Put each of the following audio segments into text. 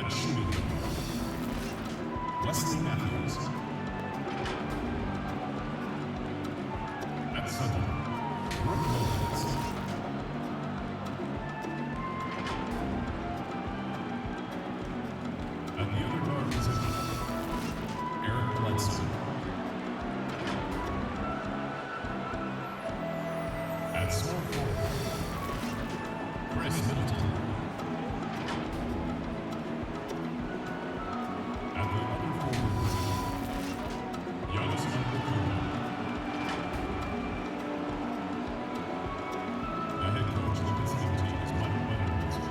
At shooting guard, Wesley Matthews. At center, Brooke Lopez. At the other guard position, Eric Bledsoe. At small forward, Chris Middleton. At the other forward position, Giannis Antetokounmpo. The head coach of the visiting team is Mike Budenholzer.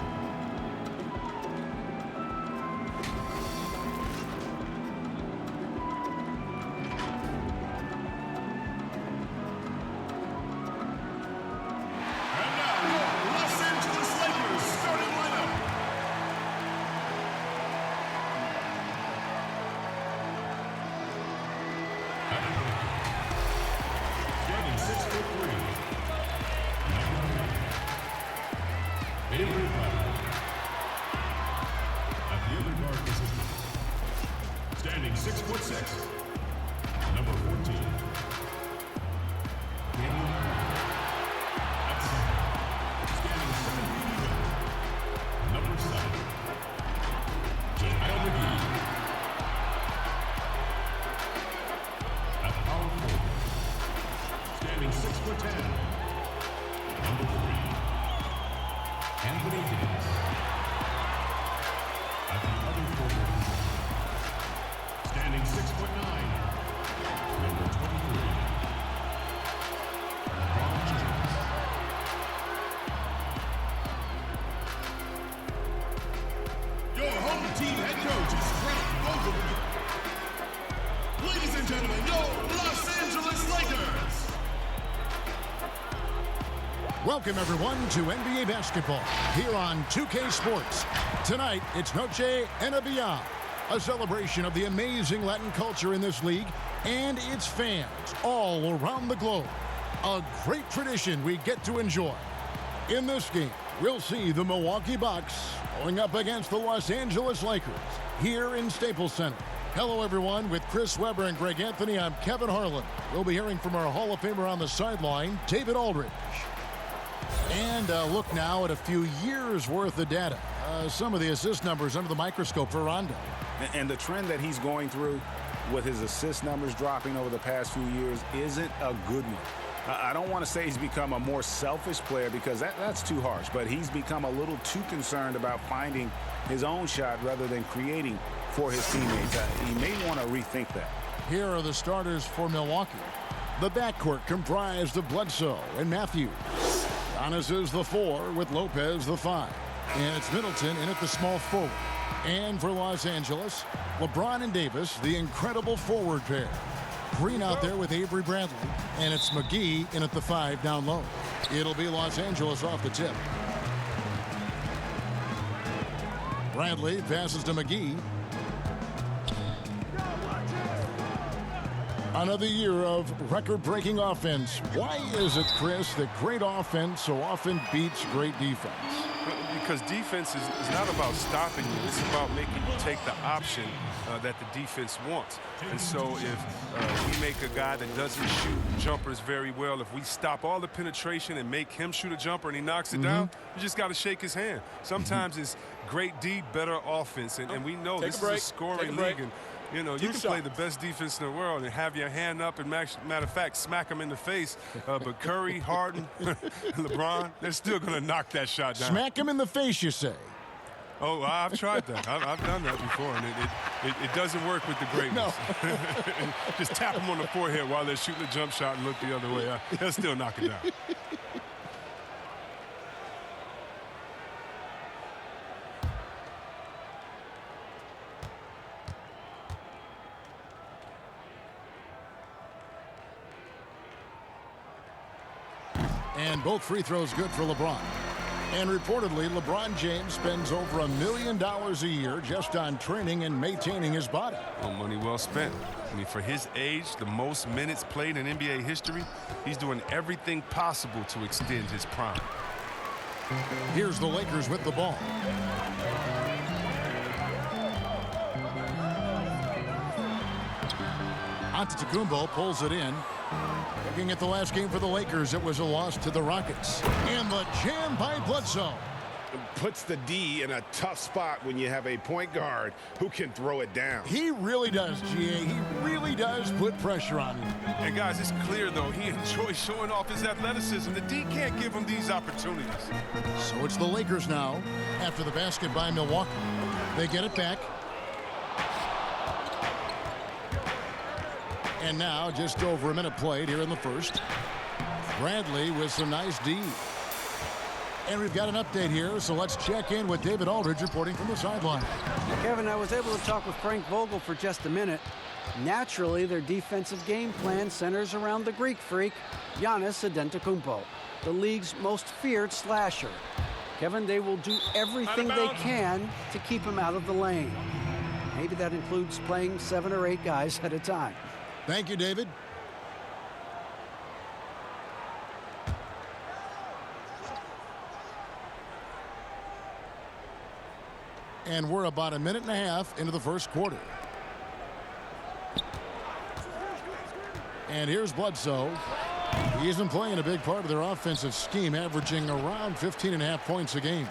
And now, your Los Angeles Lakers starting lineup. At point, standing 6'3", number 8, Avery Bradley. At the other guard position, standing 6'6", number 14, Daniel Green. At center, standing 7 feet even, number 7, Jamal McGee. At power forward, standing 6'10", number 3, Anthony Davis. At the other forward position, standing 6'9", number 23, LeBron James. Your home team head coach is Frank Vogel. Ladies and gentlemen, your Los Angeles Lakers. Welcome, everyone, to NBA basketball here on 2K Sports. Tonight, it's Noche NBA, a celebration of the amazing Latin culture in this league and its fans all around the globe. A great tradition we get to enjoy. In this game, we'll see the Milwaukee Bucks going up against the Los Angeles Lakers here in Staples Center. Hello, everyone. With Chris Webber and Greg Anthony, I'm Kevin Harlan. We'll be hearing from our Hall of Famer on the sideline, David Aldridge. And look now at a few years' worth of data. Some of the assist numbers under the microscope for Rondo. And the trend that he's going through with his assist numbers dropping over the past few years isn't a good one. I don't want to say he's become a more selfish player because that's too harsh, but he's become a little too concerned about finding his own shot rather than creating for his teammates. He may want to rethink that. Here are the starters for Milwaukee. The backcourt comprised of Bledsoe and Matthews. Giannis is the 4 with Lopez the 5. And it's Middleton in at the small forward. And for Los Angeles, LeBron and Davis, the incredible forward pair. Green out there with Avery Bradley. And it's McGee in at the 5 down low. It'll be Los Angeles off the tip. Bradley passes to McGee. Another year of record-breaking offense. Why is it, Chris, that great offense so often beats great defense? Because defense is not about stopping you. It's about making you take the option that the defense wants. And so if we make a guy that doesn't shoot jumpers very well, if we stop all the penetration and make him shoot a jumper and he knocks it down, you just got to shake his hand. Sometimes it's great D, better offense. And we know this is a scoring league. And you know, you can play the best defense in the world and have your hand up and, matter of fact, smack him in the face. But Curry, Harden, LeBron, they're still going to knock that shot down. Smack him in the face, you say? Oh, I've tried that. I've done that before, and it doesn't work with the greatness. No. Just tap them on the forehead while they're shooting a jump shot and look the other way. They'll still knock it down. And both free throws good for LeBron. And reportedly, LeBron James spends over $1 million a year just on training and maintaining his body. Well, money well spent. I mean, for his age, the most minutes played in NBA history, he's doing everything possible to extend his prime. Here's the Lakers with the ball. Antetokounmpo pulls it in. Looking at the last game for the Lakers, it was a loss to the Rockets. And the jam by Bledsoe. Puts the D in a tough spot when you have a point guard who can throw it down. He really does, GA. He really does put pressure on him. And guys, it's clear though he enjoys showing off his athleticism. The D can't give him these opportunities. So it's the Lakers now after the basket by Milwaukee. They get it back. And now just over a minute played here in the first. Bradley with some nice D. And we've got an update here, so let's check in with David Aldridge reporting from the sideline. Kevin, I was able to talk with Frank Vogel for just a minute. Naturally, their defensive game plan centers around the Greek freak, Giannis Antetokounmpo, the league's most feared slasher. Kevin, they will do everything they can to keep him out of the lane. Maybe that includes playing 7 or 8 guys at a time. Thank you, David. And we're about a minute and a half into the first quarter. And here's Bledsoe. He isn't playing a big part of their offensive scheme, averaging around 15.5 points a game.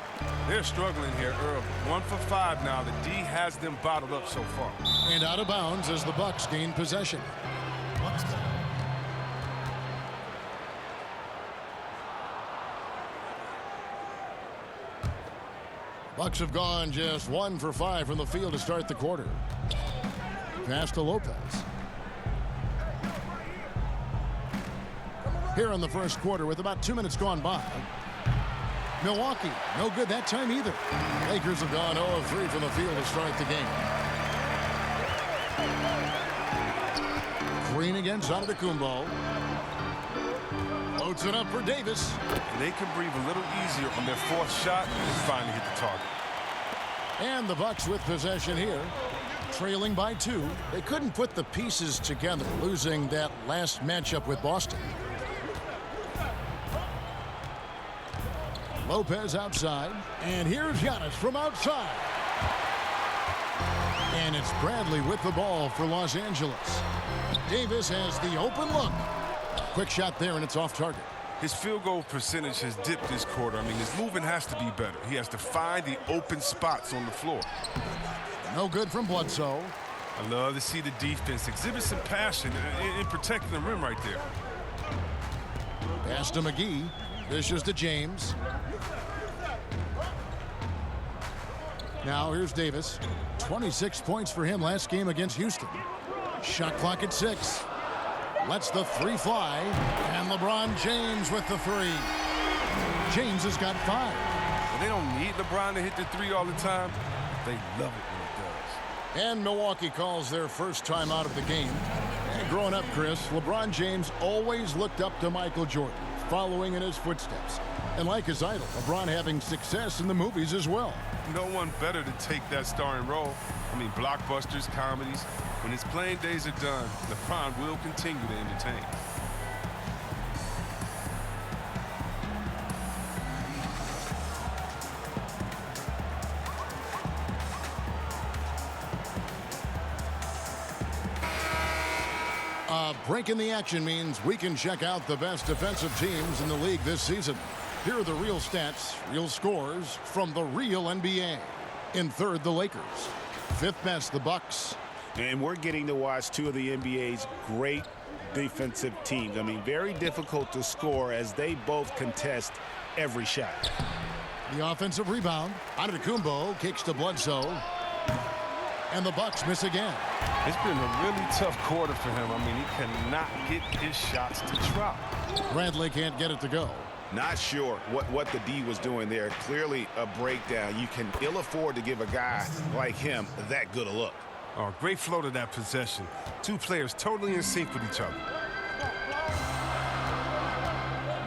They're struggling here early. 1 for 5 now. The D has them bottled up so far. And out of bounds as the Bucks gain possession. Bucks have gone just 1 for 5 from the field to start the quarter. Pass to Lopez. Here in the first quarter with about 2 minutes gone by. Milwaukee, no good that time either. Lakers have gone 0-3 from the field to start the game. Green against Antetokounmpo. Loads it up for Davis. And they can breathe a little easier on their 4th shot and finally hit the target. And the Bucks with possession here. Trailing by 2. They couldn't put the pieces together, losing that last matchup with Boston. Lopez outside. And here's Giannis from outside. And it's Bradley with the ball for Los Angeles. Davis has the open look. Quick shot there, and it's off target. His field goal percentage has dipped this quarter. I mean, his movement has to be better. He has to find the open spots on the floor. No good from Bledsoe. I love to see the defense exhibit some passion in protecting the rim right there. Pass to McGee. Dishes to James. Now here's Davis. 26 points for him last game against Houston. Shot clock at 6. Lets the 3 fly. And LeBron James with the 3. James has got 5. Well, they don't need LeBron to hit the 3 all the time. They love it when he does. And Milwaukee calls their first time out of the game. And growing up, Chris, LeBron James always looked up to Michael Jordan, following in his footsteps. And like his idol, LeBron having success in the movies as well. No one better to take that starring role. I mean, blockbusters, comedies. When his playing days are done, LeBron will continue to entertain. Break in the action means we can check out the best defensive teams in the league this season. Here are the real stats, real scores from the real NBA. In third, the Lakers. 5th best, the Bucks. And we're getting to watch 2 of the NBA's great defensive teams. I mean, very difficult to score as they both contest every shot. The offensive rebound. Antetokounmpo kicks to Bledsoe. And the Bucks miss again. It's been a really tough quarter for him. I mean, he cannot get his shots to drop. Bradley can't get it to go. Not sure what the D was doing there. Clearly a breakdown. You can ill afford to give a guy like him that good a look. Oh, great flow to that possession. 2 players totally in sync with each other.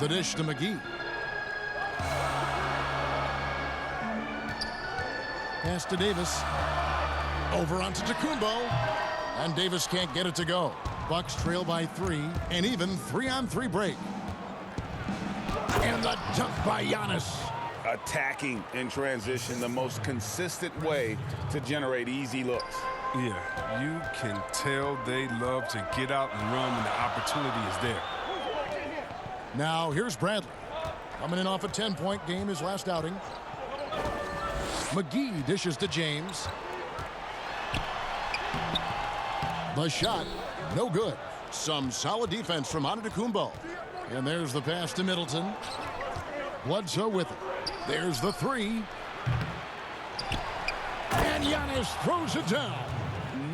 The dish to McGee. Pass to Davis. Over onto Antetokounmpo. And Davis can't get it to go. Bucks trail by 3. And even 3-on-3 break. And the dunk by Giannis. Attacking in transition, the most consistent way to generate easy looks. Yeah, you can tell they love to get out and run when the opportunity is there. Now here's Bradley. Coming in off a 10-point game his last outing. McGee dishes to James. The shot, no good. Some solid defense from Antetokounmpo. And there's the pass to Middleton. Bledsoe with it. There's the three. And Giannis throws it down.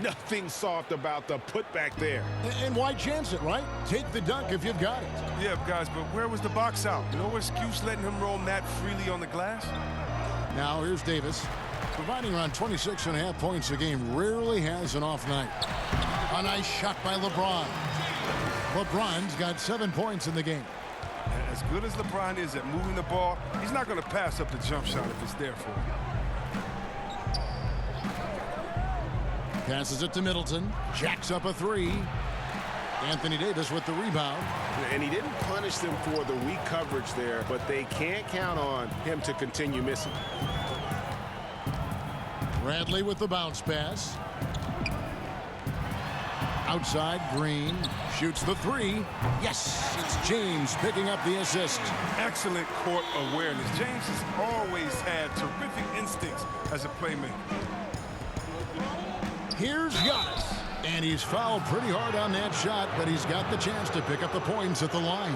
Nothing soft about the putback there. And why chance it, right? Take the dunk if you've got it. Yeah, guys, but where was the box out? No excuse letting him roam that freely on the glass. Now here's Davis. Providing around 26.5 points a game, rarely has an off night. A nice shot by LeBron. LeBron's got 7 points in the game. As good as LeBron is at moving the ball, he's not going to pass up the jump shot if it's there for him. Passes it to Middleton. Jacks up a three. Anthony Davis with the rebound. And he didn't punish them for the weak coverage there, but they can't count on him to continue missing. Bradley with the bounce pass. Outside, Green shoots the three. Yes, it's James picking up the assist. Excellent court awareness. James has always had terrific instincts as a playmaker. Here's Giannis. And he's fouled pretty hard on that shot, but he's got the chance to pick up the points at the line.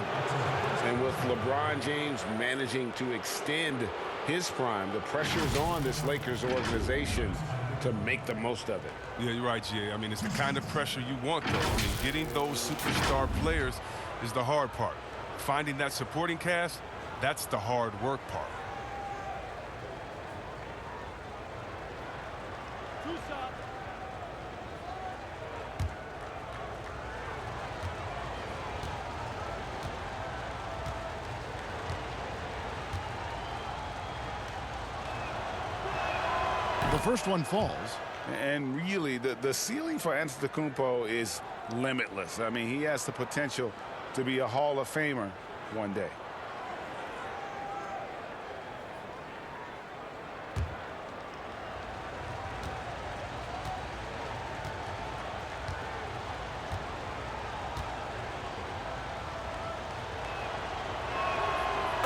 And with LeBron James managing to extend his prime, the pressure's on this Lakers organization to make the most of it. Yeah, you're right, G.A. I mean, it's the kind of pressure you want, though. I mean, getting those superstar players is the hard part. Finding that supporting cast, that's the hard work part. The first one falls. And really, the ceiling for Antetokounmpo is limitless. I mean, he has the potential to be a Hall of Famer one day.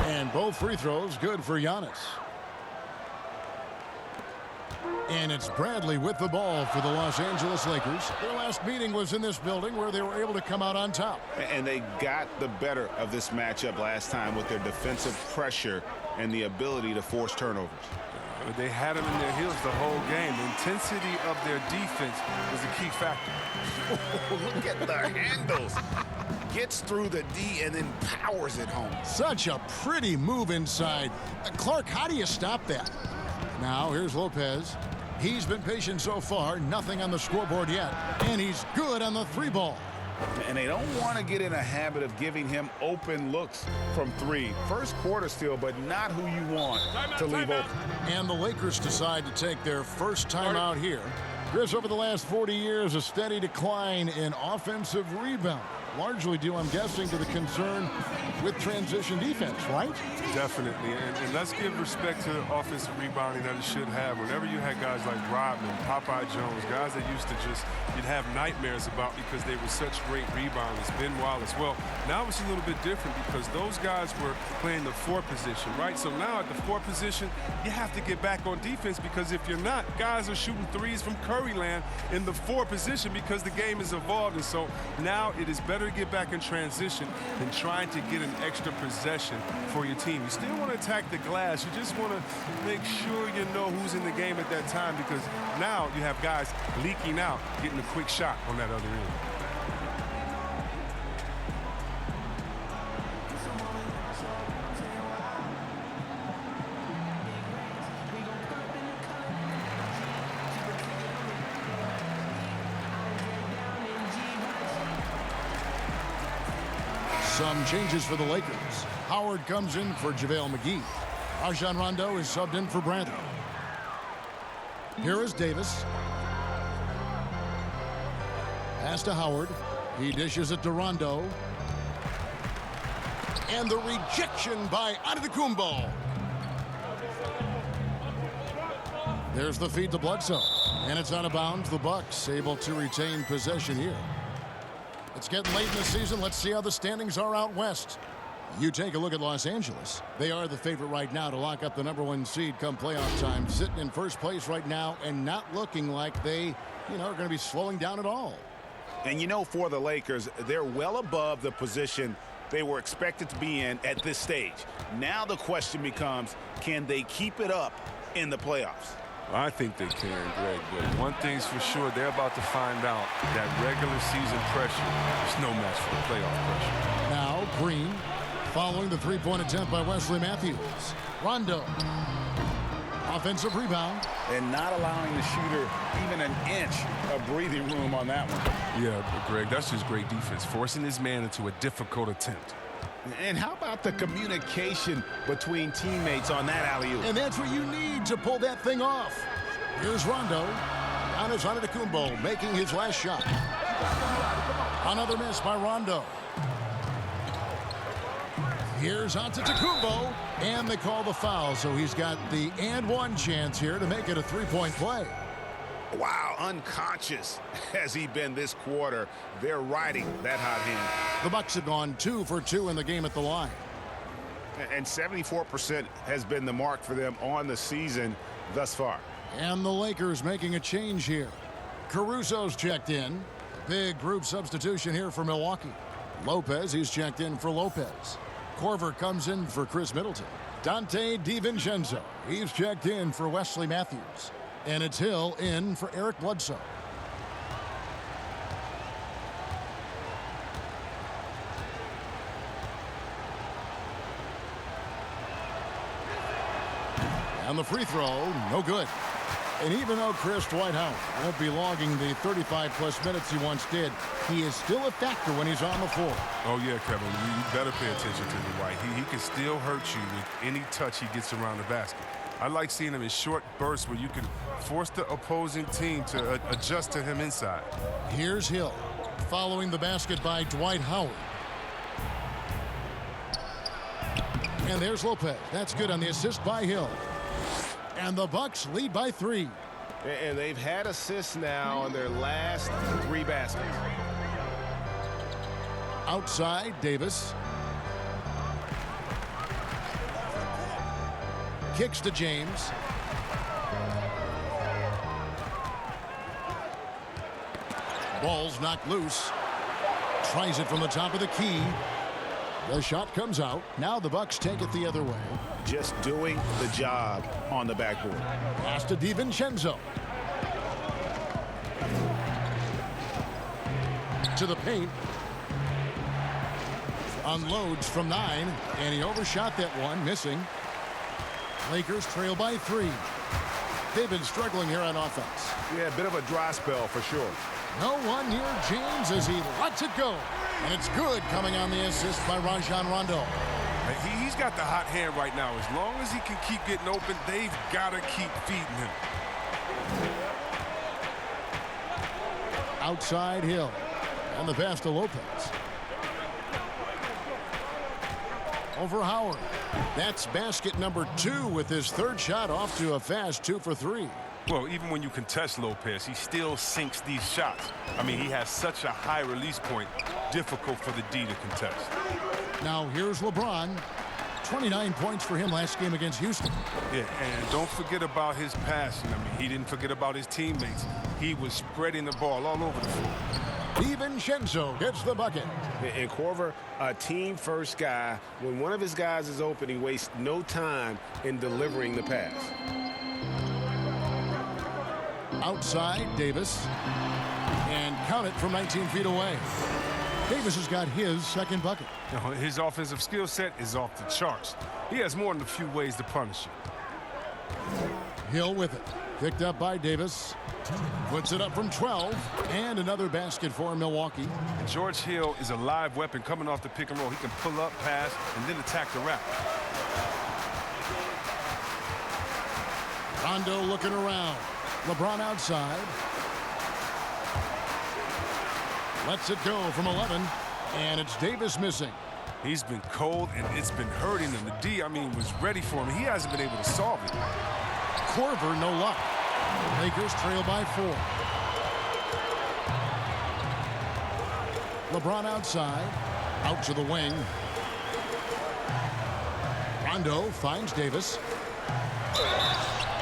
And both free throws good for Giannis. And it's Bradley with the ball for the Los Angeles Lakers. Their last meeting was in this building where they were able to come out on top. And they got the better of this matchup last time with their defensive pressure and the ability to force turnovers. They had them in their heels the whole game. The intensity of their defense was a key factor. Look at the handles. Gets through the D and then powers it home. Such a pretty move inside. Clark, how do you stop that? Now here's Lopez. He's been patient so far. Nothing on the scoreboard yet. And he's good on the three ball. And they don't want to get in a habit of giving him open looks from three. First quarter still, but not who you want to leave open. And the Lakers decide to take their first time out here. Chris, over the last 40 years, a steady decline in offensive rebound. Largely due, I'm guessing, to the concern with transition defense, right? Definitely. And let's give respect to the offensive rebounding that it should have. Whenever you had guys like Rodman, Popeye Jones, guys that used to just, you'd have nightmares about because they were such great rebounders. Ben Wallace. Well, now it's a little bit different because those guys were playing the four position, right? So now at the four position, you have to get back on defense because if you're not, guys are shooting threes from Curry land in the four position because the game has evolved. And so now it is better to get back in transition than trying to get an extra possession for your team. You still want to attack the glass. You just want to make sure you know who's in the game at that time because now you have guys leaking out, getting a quick shot on that other end. Some changes for the Lakers. Howard comes in for JaVale McGee. Rajon Rondo is subbed in for Bradley. Here is Davis. Pass to Howard. He dishes it to Rondo. And the rejection by Antetokounmpo. There's the feed to Bledsoe. And it's out of bounds. The Bucks able to retain possession here. It's getting late in the season. Let's see how the standings are out west. You take a look at Los Angeles. They are the favorite right now to lock up the #1 seed come playoff time. Sitting in first place right now and not looking like they, are going to be slowing down at all. And for the Lakers, they're well above the position they were expected to be in at this stage. Now the question becomes, can they keep it up in the playoffs? I think they can, Greg, but one thing's for sure, they're about to find out that regular season pressure is no match for the playoff pressure. Now Green following the three-point attempt by Wesley Matthews. Rondo. Offensive rebound. And not allowing the shooter even an inch of breathing room on that one. Yeah, but Greg, that's just great defense, forcing his man into a difficult attempt. And how about the communication between teammates on that alley-oop? And that's what you need to pull that thing off. Here's Rondo. Giannis Antetokounmpo making his last shot. Another miss by Rondo. Here's Antetokounmpo, and they call the foul, so he's got the and one chance here to make it a three-point play. Wow, unconscious has he been this quarter. They're riding that hot hand. The Bucks have gone 2 for 2 in the game at the line. And 74% has been the mark for them on the season thus far. And the Lakers making a change here. Caruso's checked in. Big group substitution here for Milwaukee. Lopez, he's checked in for Lopez. Korver comes in for Chris Middleton. Dante DiVincenzo, he's checked in for Wesley Matthews. And it's Hill in for Eric Bledsoe. And the free throw, no good. And even though Chris Dwight Howard won't be logging the 35-plus minutes he once did, he is still a factor when he's on the floor. Oh, yeah, Kevin, you better pay attention to Dwight. He can still hurt you with any touch he gets around the basket. I like seeing him in short bursts where you can force the opposing team to adjust to him inside. Here's Hill, following the basket by Dwight Howard. And there's Lopez. That's good on the assist by Hill. And the Bucks lead by 3. And they've had assists now on their last 3 baskets. Outside, Davis. Kicks to James. Ball's knocked loose. Tries it from the top of the key. The shot comes out. Now the Bucks take it the other way. Just doing the job on the backboard. Pass to DiVincenzo. To the paint. Unloads from 9, and he overshot that one, missing. Lakers trail by 3. They've been struggling here on offense. Yeah, a bit of a dry spell for sure. No one near James as he lets it go. And it's good, coming on the assist by Rajon Rondo. He's got the hot hand right now. As long as he can keep getting open, they've got to keep feeding him. Outside Hill. And the pass to Lopez. Over Howard. That's basket number 2 with his 3rd shot off to a fast 2 for 3. Well, even when you contest Lopez, he still sinks these shots. I mean, he has such a high release point, difficult for the D to contest. Now here's LeBron. 29 points for him last game against Houston. Yeah, and don't forget about his passing. I mean, he didn't forget about his teammates. He was spreading the ball all over the floor. DiVincenzo gets the bucket. And Korver, a team-first guy. When one of his guys is open, he wastes no time in delivering the pass. Outside, Davis. And count it from 19 feet away. Davis has got his 2nd bucket. You know, his offensive skill set is off the charts. He has more than a few ways to punish you. Hill with it. Picked up by Davis. Puts it up from 12. And another basket for Milwaukee. George Hill is a live weapon coming off the pick and roll. He can pull up, pass, and then attack the rack. Rondo looking around. LeBron outside. Lets it go from 11. And it's Davis missing. He's been cold, and it's been hurting him. The D, I mean, was ready for him. He hasn't been able to solve it. Korver, no luck. Lakers trail by 4. LeBron outside. Out to the wing. Rondo finds Davis.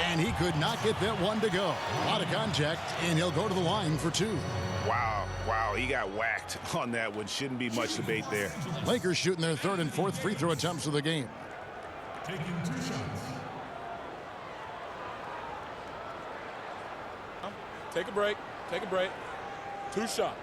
And he could not get that one to go. A lot of contact, and he'll go to the line for 2. Wow, he got whacked on that one. Shouldn't be much debate there. Lakers shooting their 3rd and 4th free throw attempts of the game. Taking 2 shots. Take a break. 2 shots.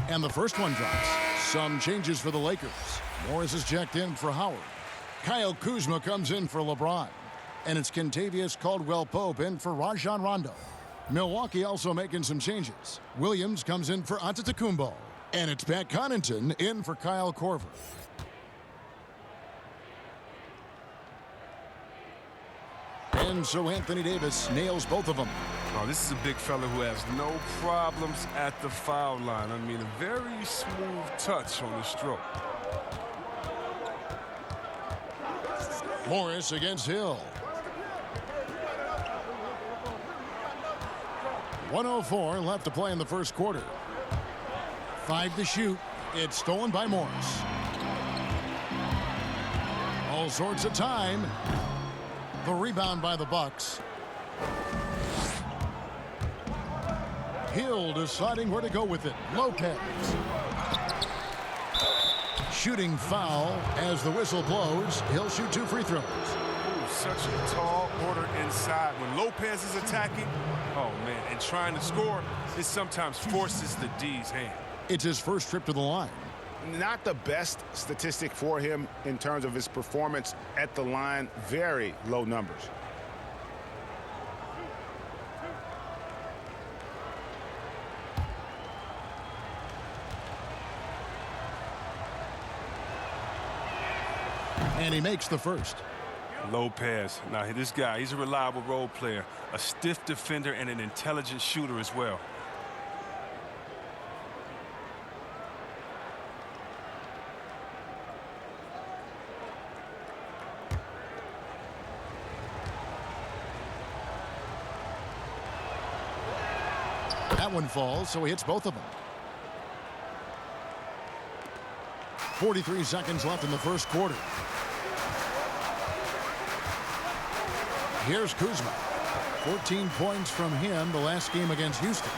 And the first one drops. Some changes for the Lakers. Morris is checked in for Howard. Kyle Kuzma comes in for LeBron. And it's Kentavious Caldwell-Pope in for Rajon Rondo. Milwaukee also making some changes. Williams comes in for Antetokounmpo. And it's Pat Connaughton in for Kyle Korver. And so Anthony Davis nails both of them. Oh, this is a big fella who has no problems at the foul line. I mean, a very smooth touch on the stroke. Morris against Hill. 1:04 left to play in the first quarter. 5 to shoot. It's stolen by Morris. All sorts of time. The rebound by the Bucks. Hill deciding where to go with it. Lopez. Shooting foul as the whistle blows. He'll shoot 2 free throws. Ooh, such a tall order inside. When Lopez is attacking, oh man, and trying to score, it sometimes forces the D's hand. It's his first trip to the line. Not the best statistic for him in terms of his performance at the line. Very low numbers. And he makes the first. Lopez. Now, this guy, he's a reliable role player, a stiff defender, and an intelligent shooter as well. That one falls, so he hits both of them. 43 seconds left in the first quarter. Here's Kuzma. 14 points from him the last game against Houston.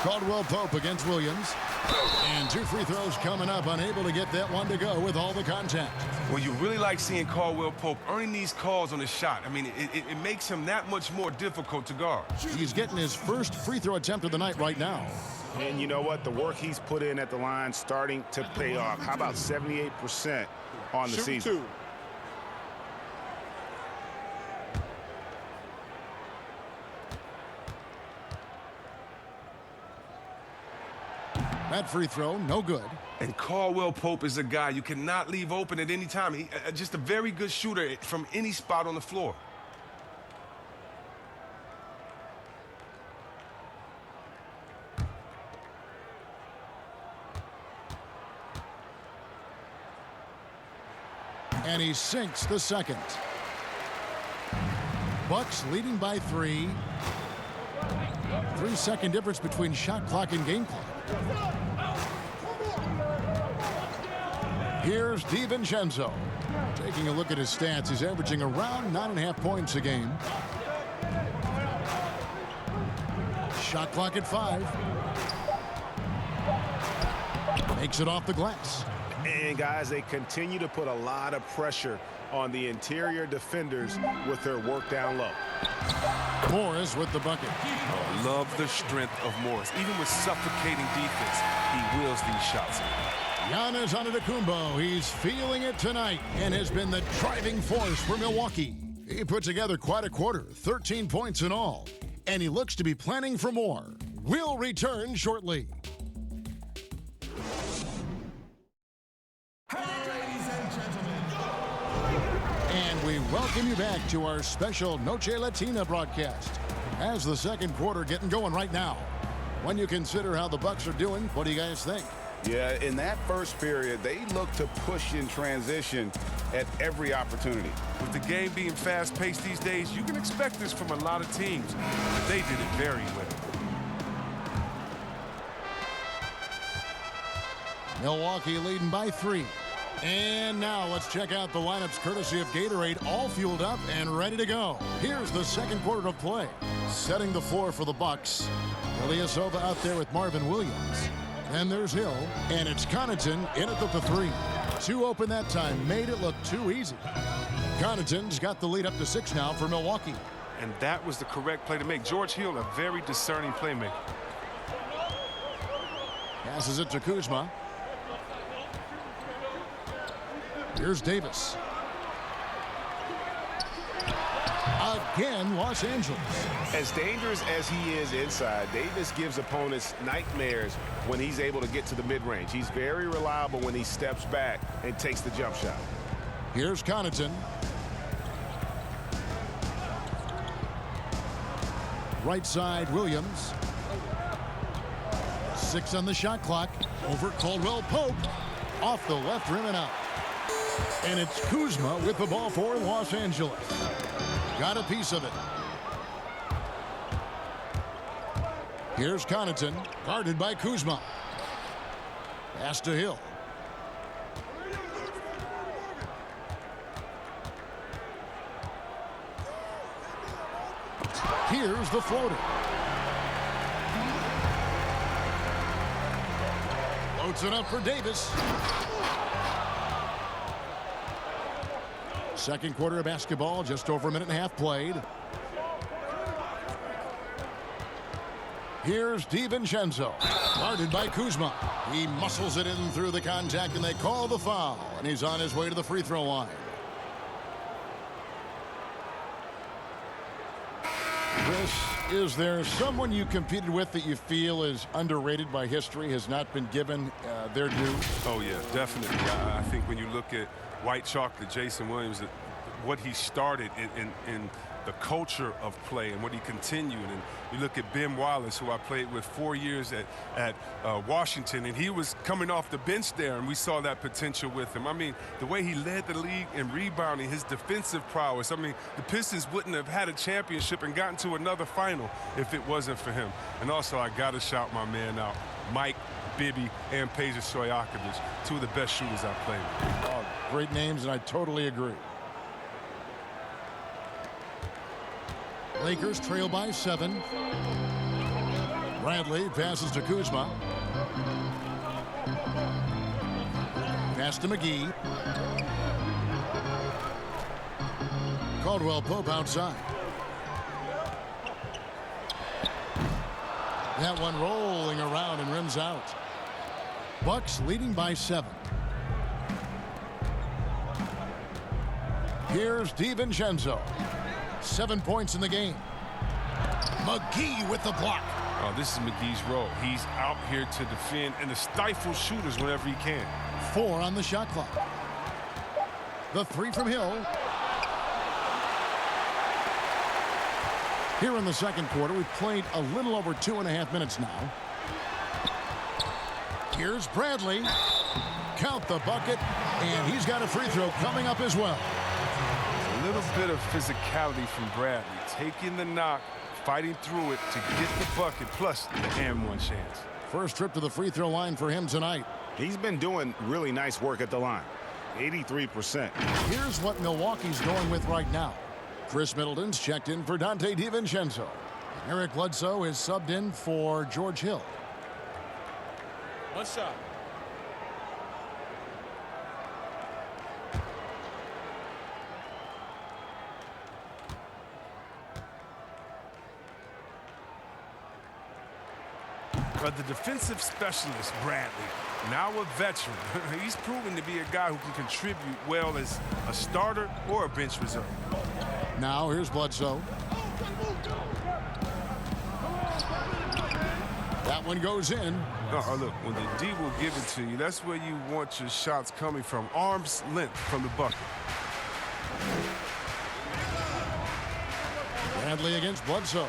Caldwell-Pope against Williams. And 2 free throws coming up, unable to get that one to go with all the contact. Well, you really like seeing Caldwell-Pope earning these calls on the shot. I mean, it makes him that much more difficult to guard. He's getting his first free throw attempt of the night right now. And you know what? The work he's put in at the line starting to pay off. How about 78% on the season? 2. That free throw, no good. And Caldwell-Pope is a guy you cannot leave open at any time. He, just a very good shooter from any spot on the floor. And he sinks the second. Bucks leading by 3. 3-second difference between shot clock and game clock. Here's DiVincenzo. Taking a look at his stats, he's averaging around 9.5 points a game. Shot clock at 5. Makes it off the glass. And guys, they continue to put a lot of pressure on the interior defenders with their work down low. Morris with the bucket. Oh, love the strength of Morris. Even with suffocating defense, he wills these shots. Giannis Antetokounmpo, he's feeling it tonight and has been the driving force for Milwaukee. He put together quite a quarter, 13 points in all, and he looks to be planning for more. We'll return shortly. Ladies and gentlemen. And we welcome you back to our special Noche Latina broadcast. As the second quarter getting going right now. When you consider how the Bucks are doing, what do you guys think? Yeah, in that first period, they looked to push in transition at every opportunity. With the game being fast-paced these days, you can expect this from a lot of teams, but they did it very well. Milwaukee leading by 3. And now let's check out the lineups courtesy of Gatorade, all fueled up and ready to go. Here's the second quarter of play. Setting the floor for the Bucks. Ilyasova out there with Marvin Williams. Then there's Hill, and it's Connaughton in at the 3. 2 open that time, made it look too easy. Connaughton's got the lead up to 6 now for Milwaukee. And that was the correct play to make. George Hill, a very discerning playmaker. Passes it to Kuzma. Here's Davis. Again, Los Angeles. As dangerous as he is inside, Davis gives opponents nightmares when he's able to get to the mid-range. He's very reliable when he steps back and takes the jump shot. Here's Connaughton. Right side, Williams. 6 on the shot clock. Over Caldwell Pope. Off the left rim and out. And it's Kuzma with the ball for Los Angeles. Got a piece of it. Here's Connaughton, guarded by Kuzma. Pass to Hill. Here's the floater. Floats it up for Davis. Second quarter of basketball, just over a minute and a half played. Here's DiVincenzo, guarded by Kuzma. He muscles it in through the contact, and they call the foul. And he's on his way to the free throw line. Chris, is there someone you competed with that you feel is underrated by history, has not been given their due? Oh, yeah, definitely. I think when you look at White Chocolate, Jason Williams, what he started in the culture of play and what he continued. And you look at Ben Wallace, who I played with 4 years at Washington, and he was coming off the bench there, and we saw that potential with him. I mean, the way he led the league in rebounding, his defensive prowess. I mean, the Pistons wouldn't have had a championship and gotten to another final if it wasn't for him. And also, I got to shout my man out, Mike Bibby and Peja Stojakovic, 2 of the best shooters I've played with. Oh, great names, and I totally agree. Lakers trail by 7. Bradley passes to Kuzma. Pass to McGee. Caldwell Pope outside. That one rolling around and rims out. Bucks leading by 7. Here's DiVincenzo. 7 points in the game. McGee with the block. Oh, this is McGee's role. He's out here to defend and to stifle shooters whenever he can. 4 on the shot clock. The 3 from Hill. Here in the second quarter, we've played a little over 2.5 minutes now. Here's Bradley. Count the bucket, and he's got a free throw coming up as well. A little bit of physicality from Bradley, taking the knock, fighting through it to get the bucket, plus the and one chance. First trip to the free throw line for him tonight. He's been doing really nice work at the line. 83%. Here's what Milwaukee's going with right now. Chris Middleton's checked in for Dante DiVincenzo. Eric Bledsoe is subbed in for George Hill. 1 shot. But the defensive specialist, Bradley, now a veteran. He's proven to be a guy who can contribute well as a starter or a bench reserve. Now here's Bledsoe. That one goes in. Look, when the D will give it to you, that's where you want your shots coming from. Arm's length from the bucket. Bradley against Bledsoe.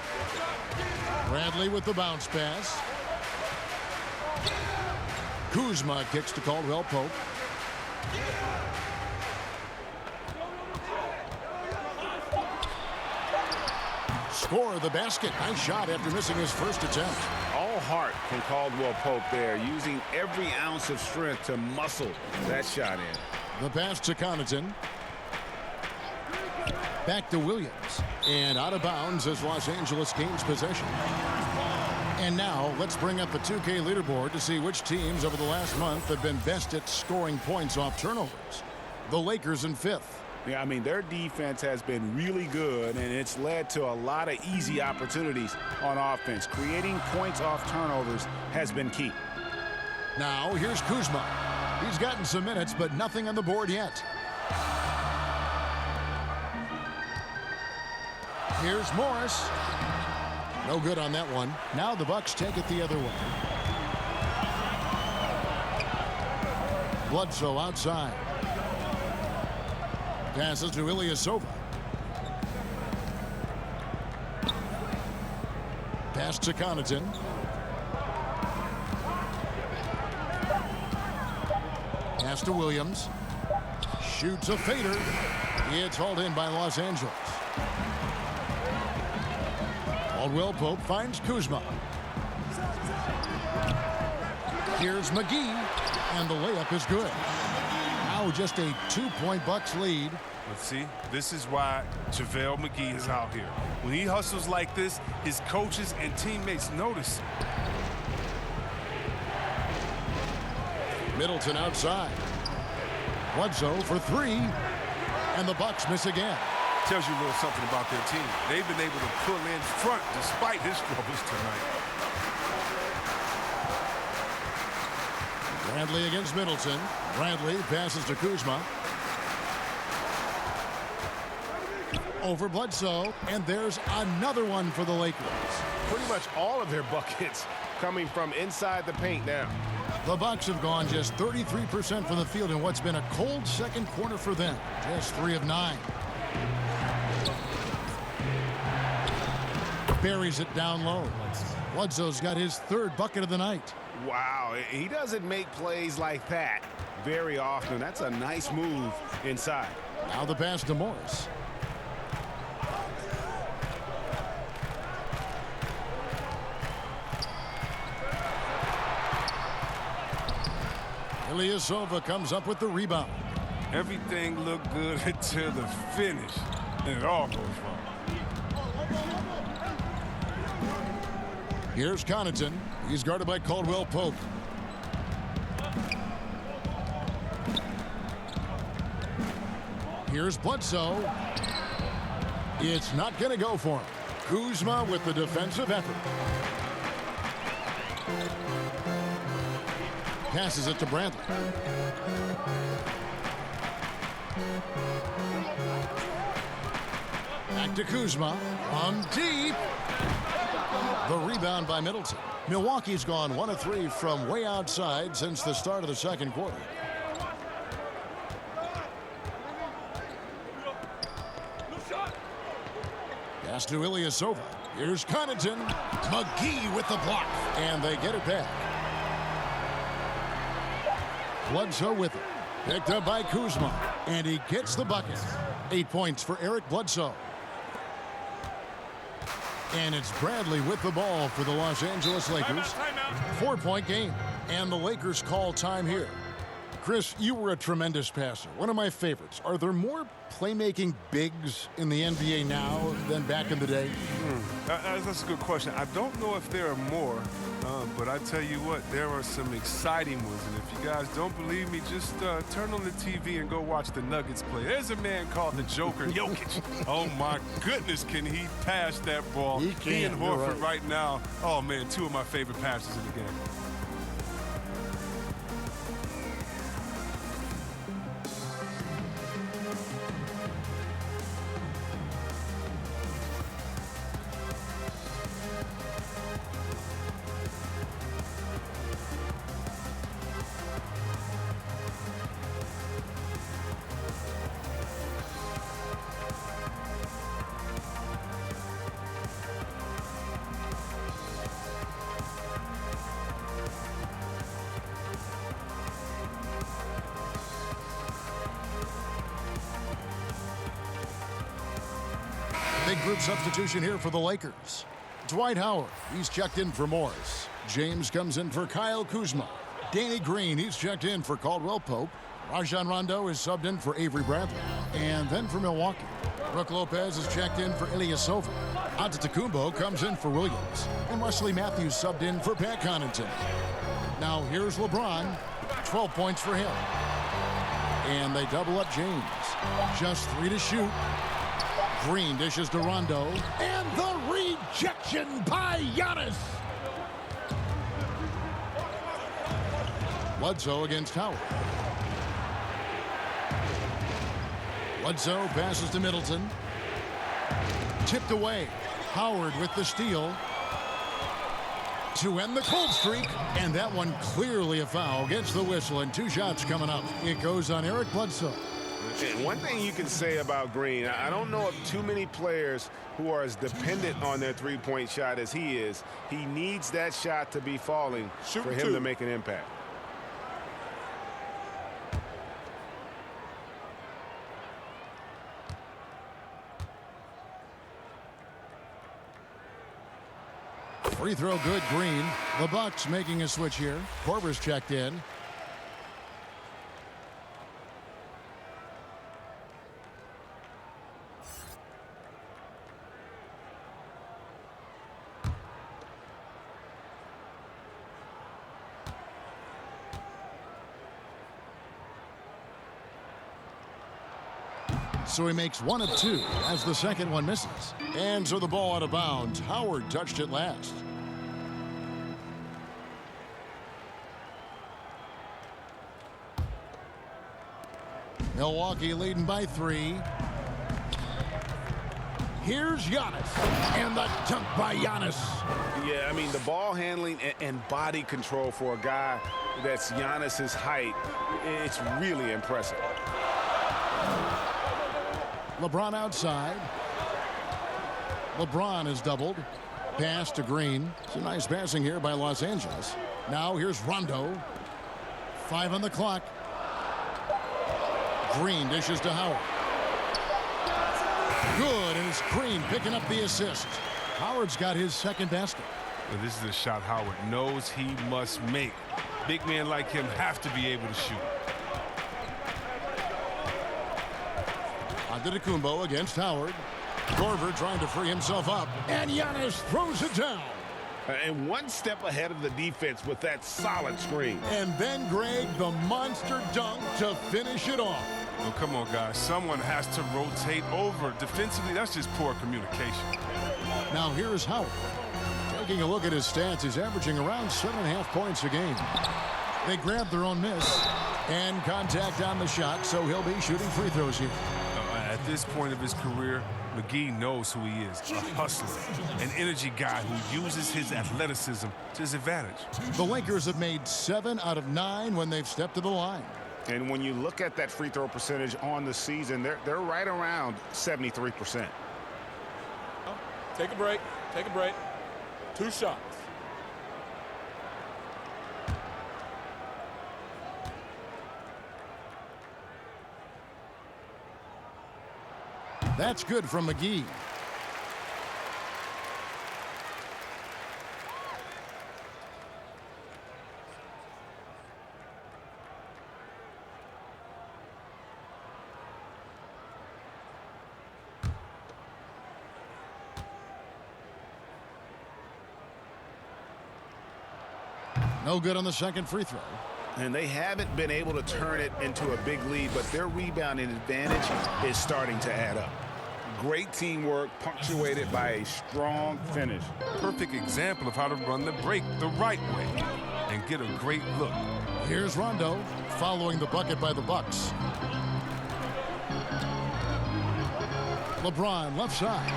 Bradley with the bounce pass. Kuzma kicks to Caldwell Pope. Score the basket. Nice shot after missing his first attempt. All heart from Caldwell Pope there, using every ounce of strength to muscle that shot in. The pass to Connaughton. Back to Williams. And out of bounds as Los Angeles gains possession. And now let's bring up the 2K leaderboard to see which teams over the last month have been best at scoring points off turnovers. The Lakers in 5th. Yeah, I mean, their defense has been really good, and it's led to a lot of easy opportunities on offense. Creating points off turnovers has been key. Now here's Kuzma. He's gotten some minutes, but nothing on the board yet. Here's Morris. No good on that one. Now the Bucks take it the other way. Bledsoe outside. Passes to Ilyasova. Pass to Connaughton. Pass to Williams. Shoots a fader. It's hauled in by Los Angeles. Caldwell Pope finds Kuzma. Here's McGee, and the layup is good. Now just a 2-point Bucks lead. But see, this is why JaVale McGee is out here. When he hustles like this, his coaches and teammates notice. Middleton outside. Bledsoe for 3, and the Bucks miss again. Tells you a little something about their team. They've been able to pull in front despite his struggles tonight. Bradley against Middleton. Bradley passes to Kuzma. Over Bledsoe, and there's another one for the Lakers. Pretty much all of their buckets coming from inside the paint now. The Bucks have gone just 33% from the field in what's been a cold second quarter for them. Just 3 of 9. Buries it down low. Bledsoe's got his 3rd bucket of the night. Wow, he doesn't make plays like that very often. That's a nice move inside. Now the pass to Morris. Ilyasova comes up with the rebound. Everything looked good until the finish, and it all goes wrong. Here's Connaughton. He's guarded by Caldwell Pope. Here's Bledsoe. It's not going to go for him. Kuzma with the defensive effort. Passes it to Bradley. Back to Kuzma. From deep. The rebound by Middleton. Milwaukee's gone 1 of 3 from way outside since the start of the second quarter. Pass to Ilyasova. Here's Connaughton. McGee with the block. And they get it back. Bledsoe with it. Picked up by Kuzma. And he gets the bucket. 8 points for Eric Bledsoe. And it's Bradley with the ball for the Los Angeles Lakers. 4-point game. And the Lakers call time here. Chris, you were a tremendous passer. One of my favorites. Are there more playmaking bigs in the NBA now than back in the day? That's a good question. I don't know if there are more, but I tell you what, there are some exciting ones. And if you guys don't believe me, just turn on the TV and go watch the Nuggets play. There's a man called the Joker, Jokic. Oh, my goodness, can he pass that ball? He and Horford right now, oh, man, 2 of my favorite passes in the game. group substitution here for the Lakers. Dwight Howard, he's checked in for Morris. James comes in for Kyle Kuzma. Danny Green, he's checked in for Caldwell Pope. Rajon Rondo is subbed in for Avery Bradley. And then for Milwaukee, Brook Lopez is checked in for Ilyasova. Antetokounmpo comes in for Williams. And Wesley Matthews subbed in for Pat Connaughton. Now here's LeBron. 12 points for him. And they double up James. Just 3 to shoot. Green dishes to Rondo. And the rejection by Giannis. Bledsoe against Howard. Bledsoe passes to Middleton. Tipped away. Howard with the steal to end the cold streak. And that one clearly a foul. Gets the whistle and 2 shots coming up. It goes on Eric Bledsoe. And one thing you can say about Green, I don't know of too many players who are as dependent on their three-point shot as he is. He needs that shot to be falling for him to make an impact. Free throw good, Green. The Bucks making a switch here. Korver's checked in. So he makes 1 of 2 as the second one misses. And so the ball out of bounds. Howard touched it last. Milwaukee leading by 3. Here's Giannis. And the dunk by Giannis. Yeah, I mean, the ball handling and body control for a guy that's Giannis's height, it's really impressive. LeBron outside. LeBron is doubled. Pass to Green. It's a nice passing here by Los Angeles. Now here's Rondo. 5 on the clock. Green dishes to Howard. Good, and it's Green picking up the assist. Howard's got his second basket. Well, this is a shot Howard knows he must make. Big men like him have to be able to shoot. Antetokounmpo against Howard. Korver trying to free himself up. And Giannis throws it down. And one step ahead of the defense with that solid screen. And then Greg, the monster dunk to finish it off. Well, come on, guys. Someone has to rotate over. Defensively, that's just poor communication. Now here's Howard. Taking a look at his stats, he's averaging around 7.5 points a game. They grab their own miss. And contact on the shot, so he'll be shooting free throws here. At this point of his career, McGee knows who he is, a hustler, an energy guy who uses his athleticism to his advantage. The Lakers have made 7 out of 9 when they've stepped to the line. And when you look at that free throw percentage on the season, they're right around 73%. Take a break. Take a break. 2 shots. That's good from McGee. No good on the second free throw. And they haven't been able to turn it into a big lead, but their rebounding advantage is starting to add up. Great teamwork punctuated by a strong finish. Perfect example of how to run the break the right way and get a great look. Here's Rondo following the bucket by the Bucks. LeBron left side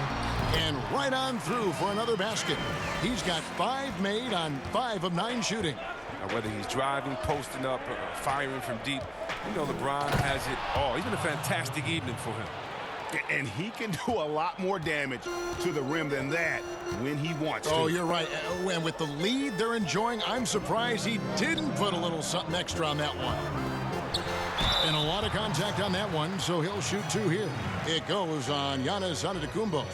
and right on through for another basket. He's got 5 made on 5 of 9 shooting. Now, whether he's driving, posting up, or firing from deep, you know LeBron has it all. It's been a fantastic evening for him. And he can do a lot more damage to the rim than that when he wants to. Oh, you're right. And with the lead they're enjoying, I'm surprised he didn't put a little something extra on that one. And a lot of contact on that one, so he'll shoot 2 here. It goes on Giannis Antetokounmpo.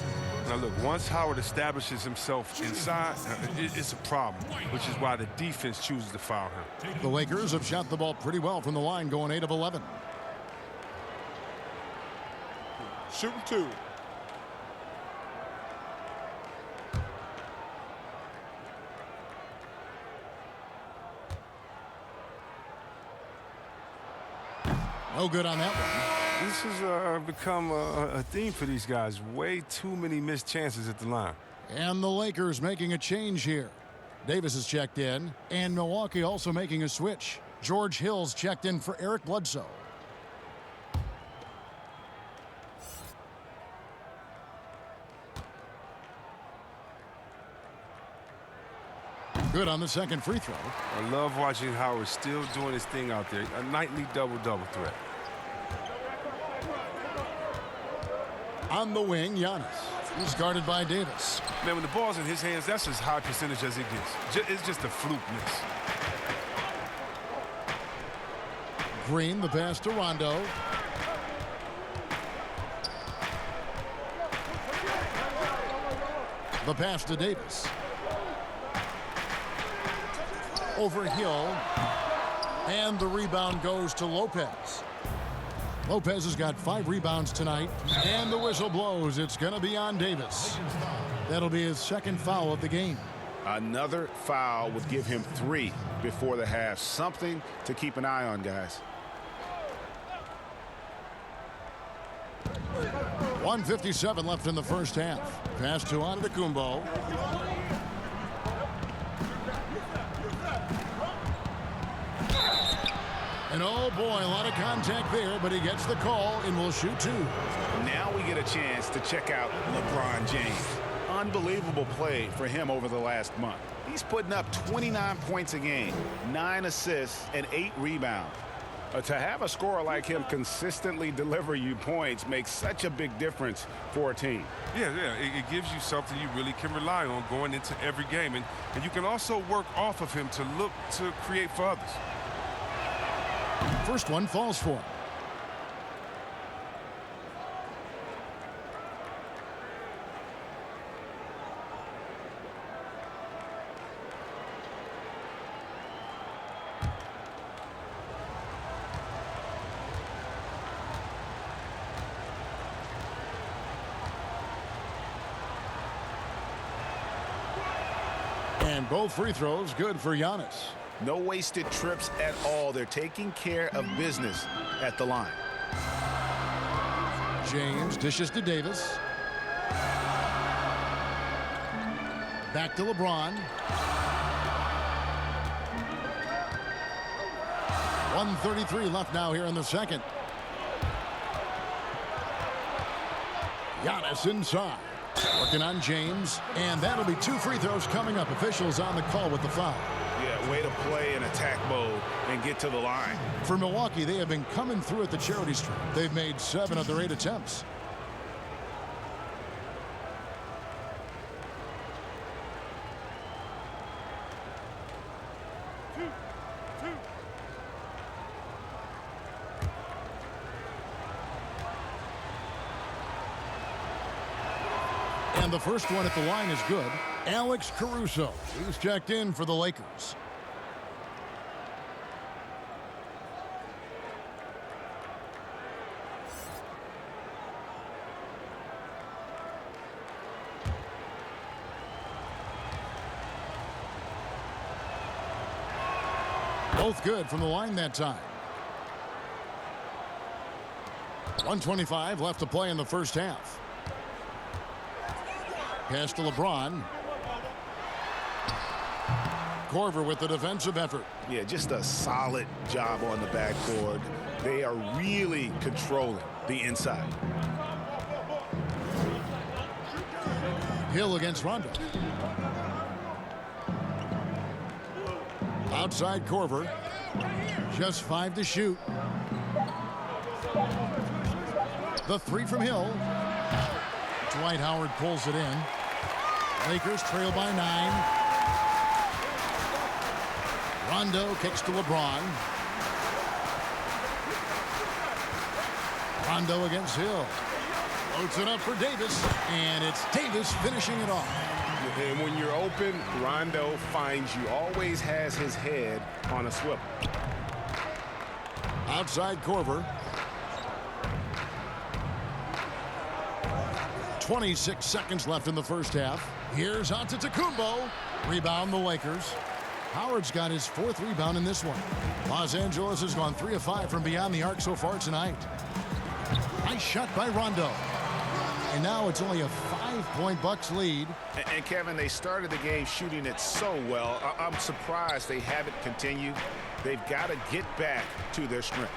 Now, look, once Howard establishes himself inside, it's a problem, which is why the defense chooses to foul him. The Lakers have shot the ball pretty well from the line, going 8 of 11. Shooting 2. No good on that one. This has become a theme for these guys. Way too many missed chances at the line. And the Lakers making a change here. Davis is checked in, and Milwaukee also making a switch. George Hill's checked in for Eric Bledsoe. Good on the second free throw. I love watching Howard still doing his thing out there. A nightly double-double threat. On the wing, Giannis. He's guarded by Davis. Man, when the ball's in his hands, that's as high percentage as it gets. It's just a fluke miss. Green, the pass to Rondo. The pass to Davis. Over Hill. And the rebound goes to Lopez. Lopez has got 5 rebounds tonight. And the whistle blows. It's going to be on Davis. That'll be his second foul of the game. Another foul would give him 3 before the half. Something to keep an eye on, guys. 1:57 left in the first half. Pass to Antetokounmpo. And oh boy, a lot of contact there, but he gets the call and will shoot 2. Now we get a chance to check out LeBron James. Unbelievable play for him over the last month. He's putting up 29 points a game, 9 assists, and 8 rebounds. To have a scorer like him consistently deliver you points makes such a big difference for a team. Yeah, it gives you something you really can rely on going into every game. And you can also work off of him to look to create for others. First one falls for him. And both free throws good for Giannis. No wasted trips at all. They're taking care of business at the line. James dishes to Davis. Back to LeBron. 1:33 left now here in the second. Giannis inside. Working on James. And that'll be 2 free throws coming up. Officials on the call with the foul. Yeah, way to play in attack mode and get to the line. For Milwaukee, they have been coming through at the charity stripe. They've made 7 of their 8 attempts. And the first one at the line is good. Alex Caruso. He's checked in for the Lakers. Both good from the line that time. 1:25 left to play in the first half. Pass to LeBron. Korver with the defensive effort. Yeah, just a solid job on the backboard. They are really controlling the inside. Hill against Rondo. Outside Korver. Just 5 to shoot. The 3 from Hill. Dwight Howard pulls it in. Lakers trail by 9. Rondo kicks to LeBron. Rondo against Hill. Floats it up for Davis, and it's Davis finishing it off. And when you're open, Rondo finds you. Always has his head on a swivel. Outside Korver. 26 seconds left in the first half. Here's Antetokounmpo. Rebound the Lakers. Howard's got his 4th rebound in this one. Los Angeles has gone 3 of 5 from beyond the arc so far tonight. Nice shot by Rondo. And now it's only a 5-point Bucks lead. And Kevin, they started the game shooting it so well. I'm surprised they haven't continued. They've got to get back to their strength.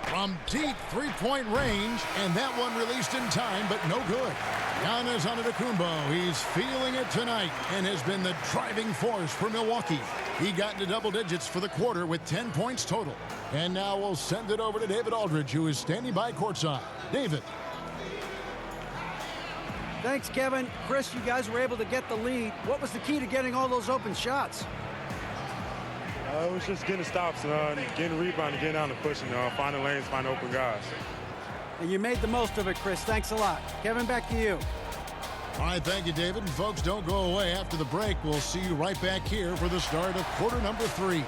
From deep 3-point range, and that one released in time, but no good. Giannis Antetokounmpo, he's feeling it tonight and has been the driving force for Milwaukee. He got into double digits for the quarter with 10 points total. And now we'll send it over to David Aldridge, who is standing by courtside. David. Thanks, Kevin. Chris, you guys were able to get the lead. What was the key to getting all those open shots? It was just getting stops, getting rebound, getting down and pushing, finding lanes, finding open guys. And you made the most of it, Chris. Thanks a lot. Kevin, back to you. All right, thank you, David. And folks, don't go away. After the break, we'll see you right back here for the start of quarter number 3.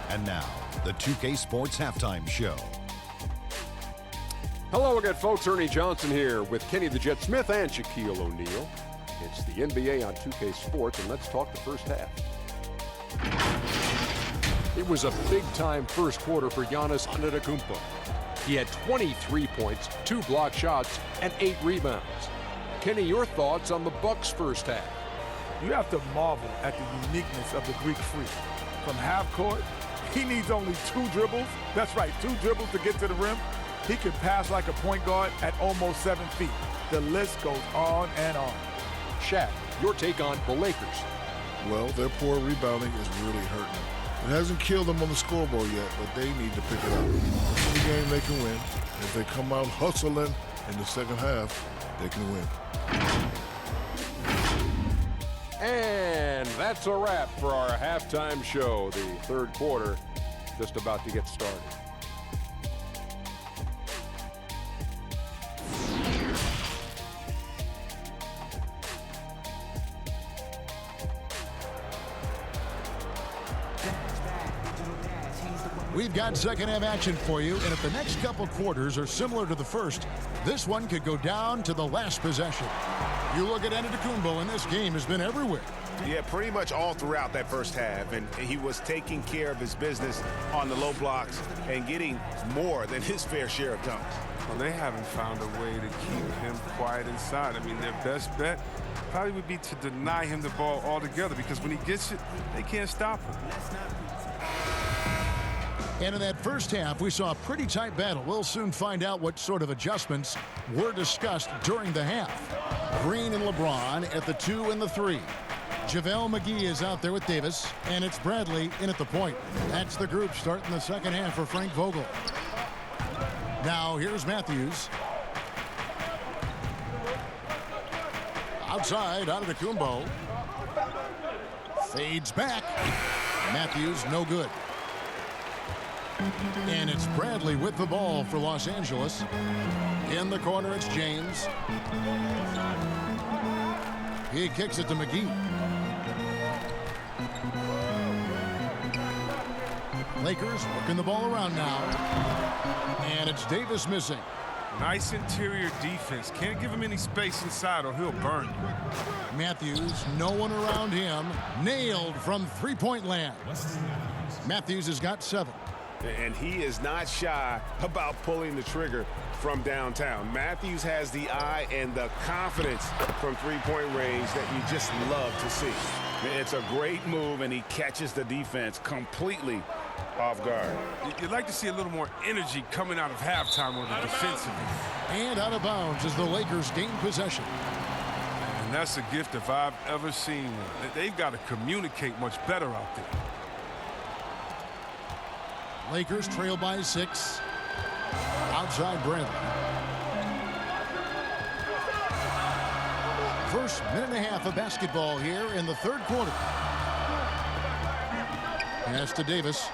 And now, the 2K Sports Halftime Show. Hello again, folks. Ernie Johnson here with Kenny the Jet Smith and Shaquille O'Neal. It's the NBA on 2K Sports, and let's talk the first half. It was a big-time first quarter for Giannis Antetokounmpo. He had 23 points, 2 block shots, and 8 rebounds. Kenny, your thoughts on the Bucks' first half? You have to marvel at the uniqueness of the Greek Freak. From half court, he needs only 2 dribbles. That's right, 2 dribbles to get to the rim. He can pass like a point guard at almost 7 feet. The list goes on and on. Shaq, your take on the Lakers. Well, their poor rebounding is really hurting them. It hasn't killed them on the scoreboard yet, but they need to pick it up. Any game they can win. If they come out hustling in the second half, they can win. And that's a wrap for our halftime show. The third quarter just about to get started. We've got second half action for you, and if the next couple quarters are similar to the first, this one could go down to the last possession. You look at Antetokounmpo, and this game has been everywhere. Yeah, pretty much all throughout that first half, and he was taking care of his business on the low blocks and getting more than his fair share of dunks. Well, they haven't found a way to keep him quiet inside. I mean, their best bet probably would be to deny him the ball altogether, because when he gets it, they can't stop him. And in that first half, we saw a pretty tight battle. We'll soon find out what sort of adjustments were discussed during the half. Green and LeBron at the 2 and the 3. JaVale McGee is out there with Davis, and it's Bradley in at the point. That's the group starting the second half for Frank Vogel. Now here's Matthews. Outside, Antetokounmpo. Fades back. Matthews, no good. And it's Bradley with the ball for Los Angeles. In the corner, it's James. He kicks it to McGee. Lakers working the ball around now. And it's Davis missing. Nice interior defense. Can't give him any space inside or he'll burn you. Matthews, no one around him. Nailed from three-point land. Matthews has got 7. And he is not shy about pulling the trigger from downtown. Matthews has the eye and the confidence from three-point range that you just love to see. It's a great move, and he catches the defense completely off guard. You'd like to see a little more energy coming out of halftime on the defensive end. And out of bounds as the Lakers gain possession. And that's a gift if I've ever seen one. They've got to communicate much better out there. Lakers trail by 6. Outside Bradley. First minute and a half of basketball here in the third quarter. Pass to Davis.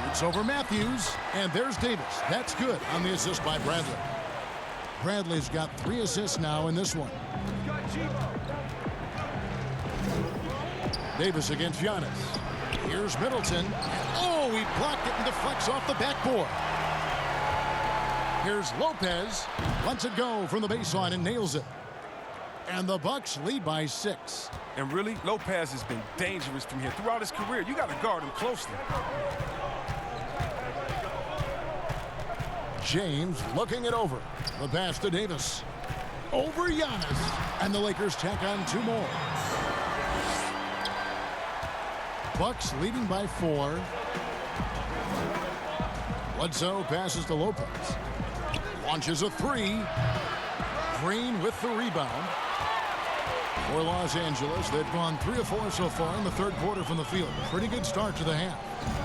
It's over Matthews, and there's Davis. That's good on the assist by Bradley. Bradley's got 3 assists now in this one. Davis against Giannis. Here's Middleton. Oh, he blocked it and deflects off the backboard. Here's Lopez. Lets it go from the baseline and nails it. And the Bucks lead by 6. And really, Lopez has been dangerous from here throughout his career. You got to guard him closely. James looking it over. The pass to Davis. Over Giannis. And the Lakers tack on 2 more. Bucks leading by 4. Bledsoe passes to Lopez. Launches a 3. Green with the rebound. For Los Angeles, they've gone 3 of 4 so far in the 3rd quarter from the field. Pretty good start to the half.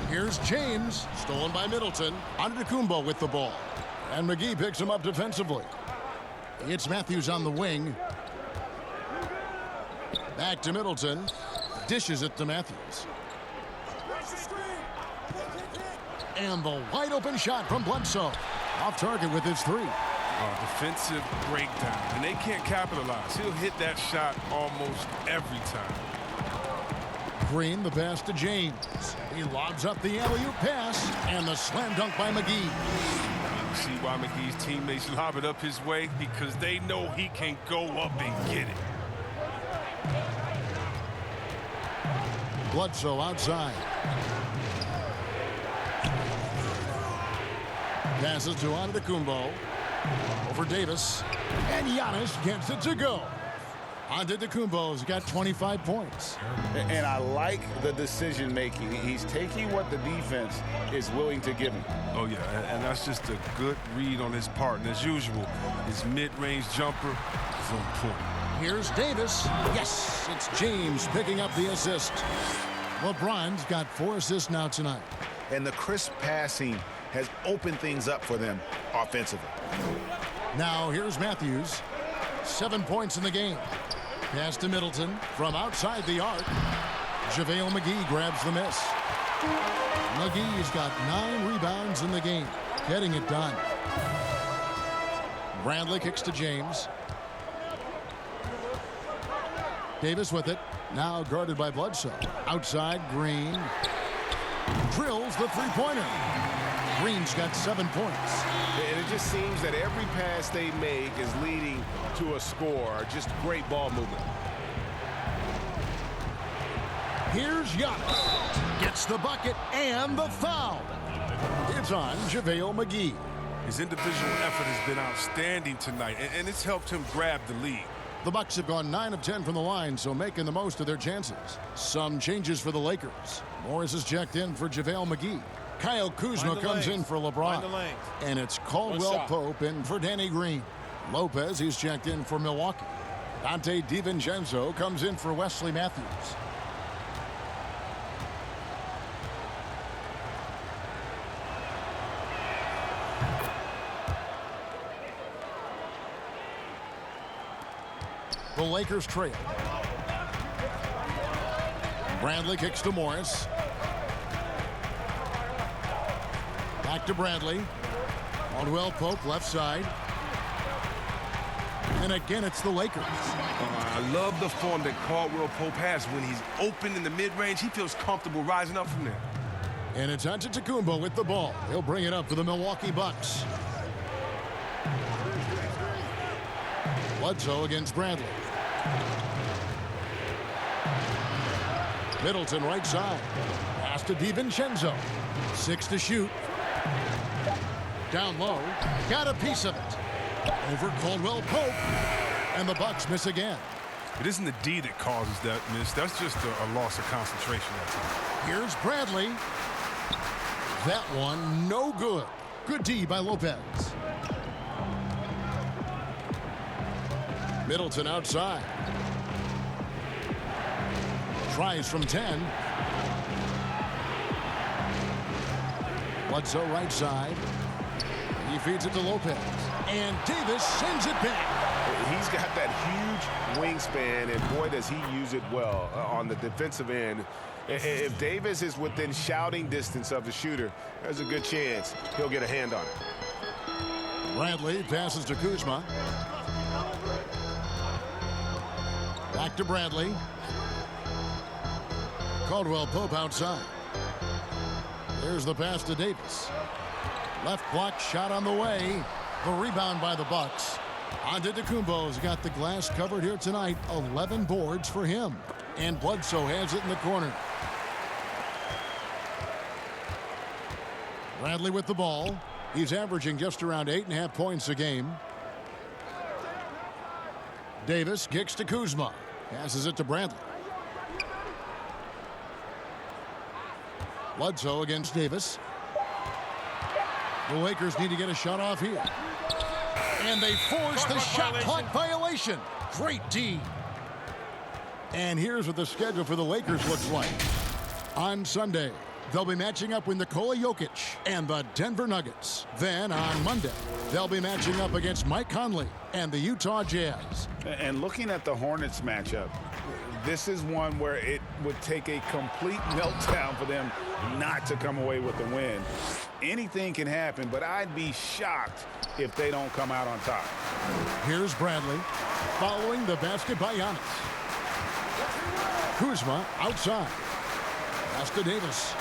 Here's James, stolen by Middleton. Antetokounmpo with the ball. And McGee picks him up defensively. It's Matthews on the wing. Back to Middleton. Dishes it to Matthews. And the wide open shot from Bledsoe. Off target with his 3. Defensive breakdown, and they can't capitalize. He'll hit that shot almost every time. Green, the pass to James. He lobs up the alley-oop pass, and the slam dunk by McGee. You see why McGee's teammates lob it up his way? Because they know he can go up and get it. Bledsoe outside. Passes to Antetokounmpo. Over Davis. And Giannis gets it to go. Antetokounmpo's got 25 points. And I like the decision making. He's taking what the defense is willing to give him. Oh, yeah, and that's just a good read on his part. And as usual, his mid-range jumper is on point. Here's Davis. Yes, it's James picking up the assist. LeBron's got 4 assists now tonight. And the crisp passing has opened things up for them offensively. Now here's Matthews. 7 points in the game. Pass to Middleton from outside the arc. JaVale McGee grabs the miss. McGee's got 9 rebounds in the game. Getting it done. Bradley kicks to James. Davis with it. Now guarded by Bledsoe. Outside, Green. Drills the 3-pointer. Green's got 7 points. And it just seems that every pass they make is leading to a score. Just great ball movement. Here's Giannis. Gets the bucket and the foul. It's on JaVale McGee. His individual effort has been outstanding tonight, and it's helped him grab the lead. The Bucks have gone 9 of 10 from the line, so making the most of their chances. Some changes for the Lakers. Morris is checked in for JaVale McGee. Kyle Kuzma comes in for LeBron. And it's Caldwell Pope in for Danny Green. Lopez, he's checked in for Milwaukee. Dante DiVincenzo comes in for Wesley Matthews. The Lakers trail. Bradley kicks to Morris. Back to Bradley. Caldwell Pope left side. And again, it's the Lakers. I love the form that Caldwell Pope has. When he's open in the mid-range, he feels comfortable rising up from there. And it's Antetokounmpo with the ball. He'll bring it up for the Milwaukee Bucks. Bledsoe against Bradley. Middleton right side. Pass to DiVincenzo. 6 to shoot. Down low. Got a piece of it. Over Caldwell Pope. And the Bucks miss again. It isn't the D that causes that miss. That's just a loss of concentration at times. Here's Bradley. That one no good. Good D by Lopez. Middleton outside. Tries from 10. Bledsoe right side. He feeds it to Lopez. And Davis sends it back. He's got that huge wingspan, and boy, does he use it well on the defensive end. If Davis is within shouting distance of the shooter, there's a good chance he'll get a hand on it. Bradley passes to Kuzma. Back to Bradley. Caldwell Pope outside. There's the pass to Davis. Left block shot on the way. The rebound by the Bucks. Antetokounmpo's got the glass covered here tonight. 11 boards for him. And Bledsoe has it in the corner. Bradley with the ball. He's averaging just around 8.5 points a game. Davis kicks to Kuzma. Passes it to Bradley. Bledsoe against Davis. The Lakers need to get a shot off here. And they force the shot clock violation. Great D. And here's what the schedule for the Lakers looks like. On Sunday, they'll be matching up with Nikola Jokic and the Denver Nuggets. Then on Monday, they'll be matching up against Mike Conley and the Utah Jazz. And looking at the Hornets matchup, this is one where it would take a complete meltdown for them not to come away with the win. Anything can happen, but I'd be shocked if they don't come out on top. Here's Bradley following the basket by Giannis. Kuzma outside. Pass to Davis.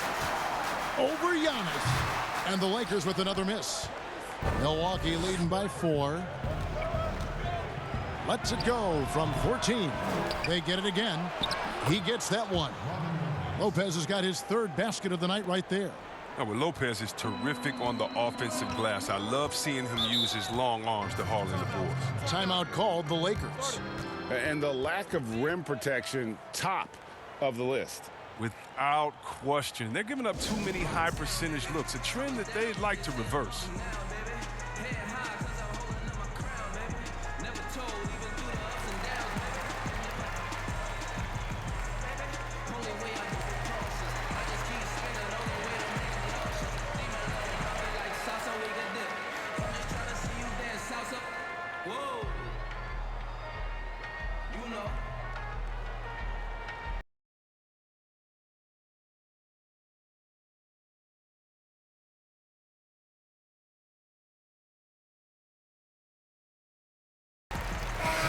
Over Giannis. And the Lakers with another miss. Milwaukee leading by 4. Lets it go from 14. They get it again. He gets that one. Lopez has got his 3rd basket of the night right there. Now, well, Lopez is terrific on the offensive glass. I love seeing him use his long arms to haul in the boards. Timeout called the Lakers. And the lack of rim protection, top of the list. Without question. They're giving up too many high percentage looks, a trend that they'd like to reverse.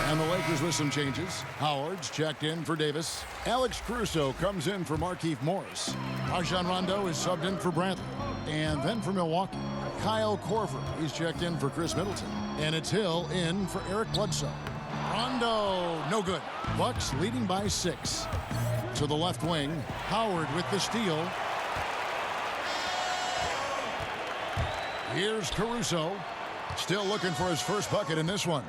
And the Lakers with some changes. Howard's checked in for Davis. Alex Caruso comes in for Markieff Morris. Rajon Rondo is subbed in for Bradley. And then for Milwaukee, Kyle Korver. He's checked in for Chris Middleton. And it's Hill in for Eric Bledsoe. Rondo, no good. Bucks leading by 6. To the left wing, Howard with the steal. Here's Caruso. Still looking for his first bucket in this one.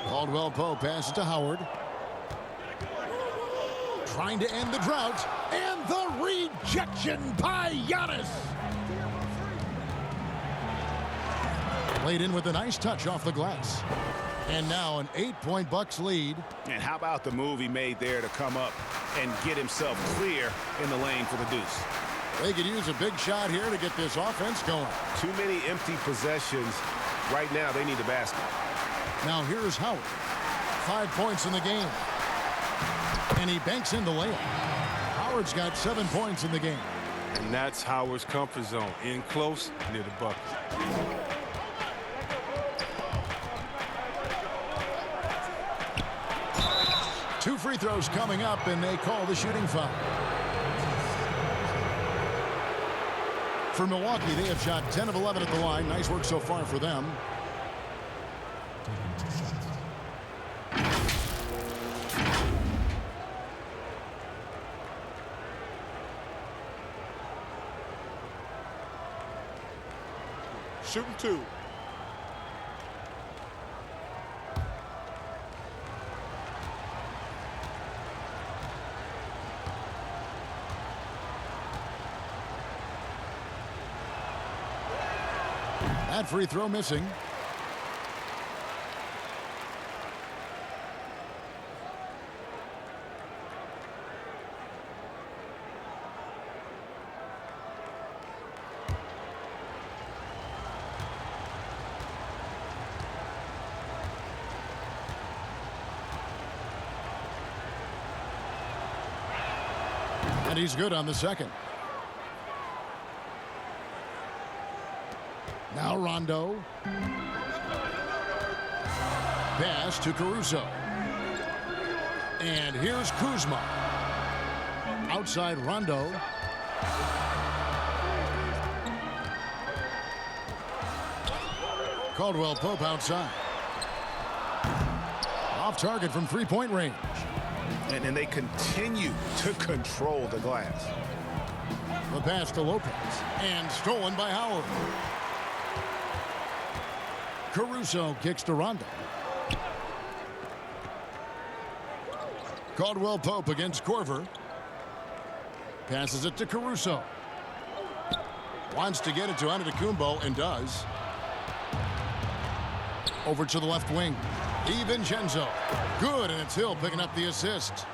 Caldwell Pope passes to Howard. Trying to end the drought. And the rejection by Giannis. Played in with a nice touch off the glass. And now an 8-point Bucks lead. And how about the move he made there to come up and get himself clear in the lane for the deuce? They could use a big shot here to get this offense going. Too many empty possessions. Right now, they need a basket. Now here's Howard. 5 points in the game. And he banks in the layup. Howard's got 7 points in the game. And that's Howard's comfort zone. In close, near the bucket. 2 free throws coming up, and they call the shooting foul. For Milwaukee, they have shot 10 of 11 at the line. Nice work so far for them. Shooting 2. That free throw missing. And he's good on the second. Now Rondo. Pass to Caruso. And here's Kuzma. Outside Rondo. Caldwell Pope outside. Off target from three-point range. And they continue to control the glass. The pass to Lopez. And stolen by Howard. Caruso kicks to Rondo. Caldwell Pope against Korver. Passes it to Caruso. Wants to get it to Antetokounmpo and does. Over to the left wing. DiVincenzo. Good, and it's Hill picking up the assist.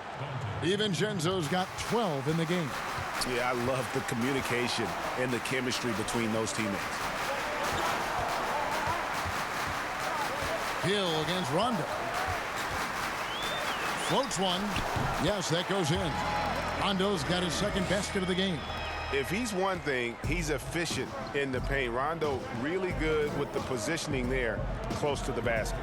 DiVincenzo's got 12 in the game. Yeah, I love the communication and the chemistry between those teammates. Hill against Rondo. Floats one. Yes, that goes in. Rondo's got his second basket of the game. If he's one thing, he's efficient in the paint. Rondo really good with the positioning there close to the basket.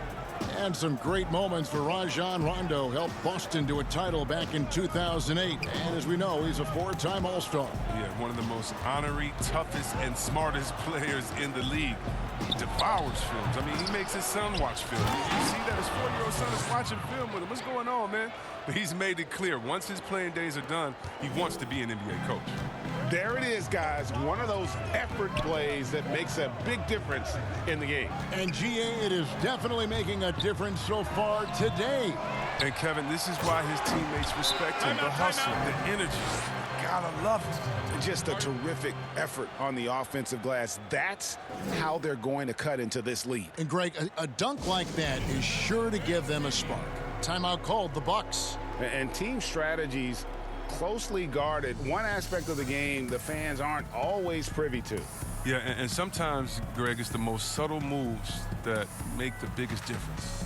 And some great moments for Rajon Rondo. Helped Boston to a title back in 2008. And as we know, he's a four-time All-Star. Yeah, one of the most honorary, toughest, and smartest players in the league. He devours films. I mean, he makes his son watch film. You see that his 4-year-old son is watching film with him. What's going on, man? But he's made it clear, once his playing days are done, he wants to be an NBA coach. There it is, guys. One of those effort plays that makes a big difference in the game. And GA, it is definitely making a difference so far today. And Kevin, this is why his teammates respect him. The hustle, the energy. Gotta love it. Just a terrific effort on the offensive glass. That's how they're going to cut into this lead. And Greg, a dunk like that is sure to give them a spark. Timeout called, the Bucks. And team strategies closely guarded. One aspect of the game the fans aren't always privy to. Yeah, and sometimes, Greg, it's the most subtle moves that make the biggest difference.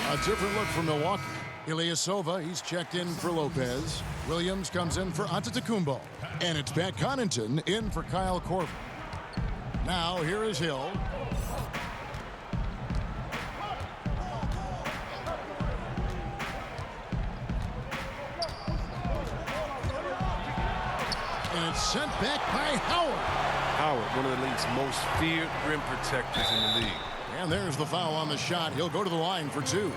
A different look for Milwaukee. Ilyasova, he's checked in for Lopez. Williams comes in for Antetokounmpo. And it's Pat Connaughton in for Kyle Korver. Now, here is Hill. And it's sent back by Howard. Howard, one of the league's most feared rim protectors in the league. And there's the foul on the shot. He'll go to the line for two.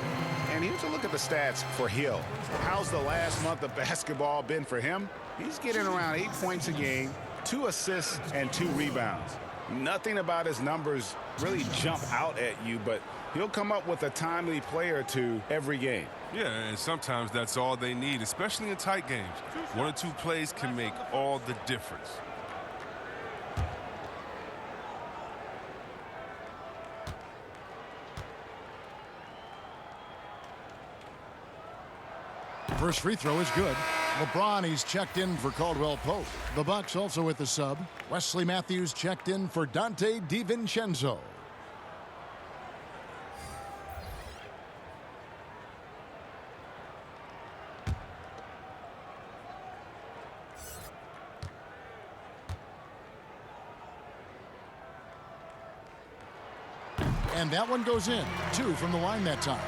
And here's a look at the stats for Hill. How's the last month of basketball been for him? He's getting around 8 points a game, 2 assists, and 2 rebounds. Nothing about his numbers really jump out at you, but he'll come up with a timely play or two every game. Yeah, and sometimes that's all they need, especially in tight games. 1 or 2 plays can make all the difference. First free throw is good. LeBron, he's checked in for Caldwell Pope. The Bucks also with the sub. Wesley Matthews checked in for Dante DiVincenzo. And that one goes in. 2 from the line that time.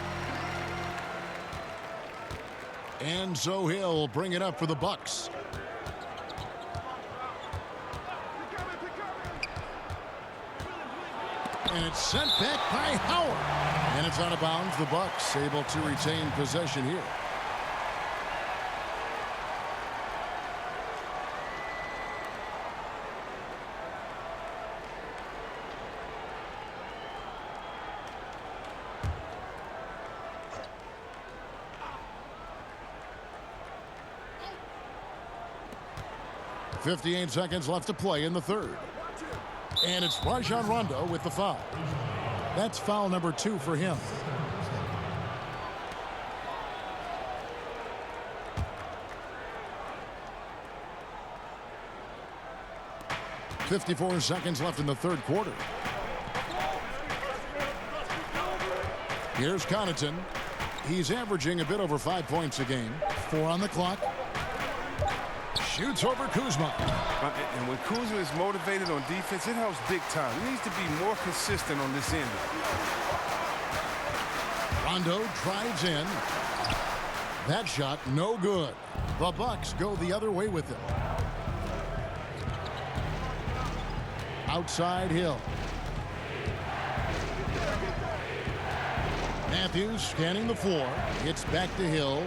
And so Hill bring it up for the Bucks. And it's sent back by Howard. And it's out of bounds. The Bucks able to retain possession here. 58 seconds left to play in the third. And it's Rajon Rondo with the foul. That's foul number 2 for him. .54 seconds left in the third quarter. Here's Connaughton. He's averaging a bit over 5 points a game. 4 on the clock. Shoots over Kuzma. And when Kuzma is motivated on defense, it helps big time. He needs to be more consistent on this end. Rondo drives in. That shot no good. The Bucks go the other way with it. Outside Hill. Matthews scanning the floor. Gets back to Hill.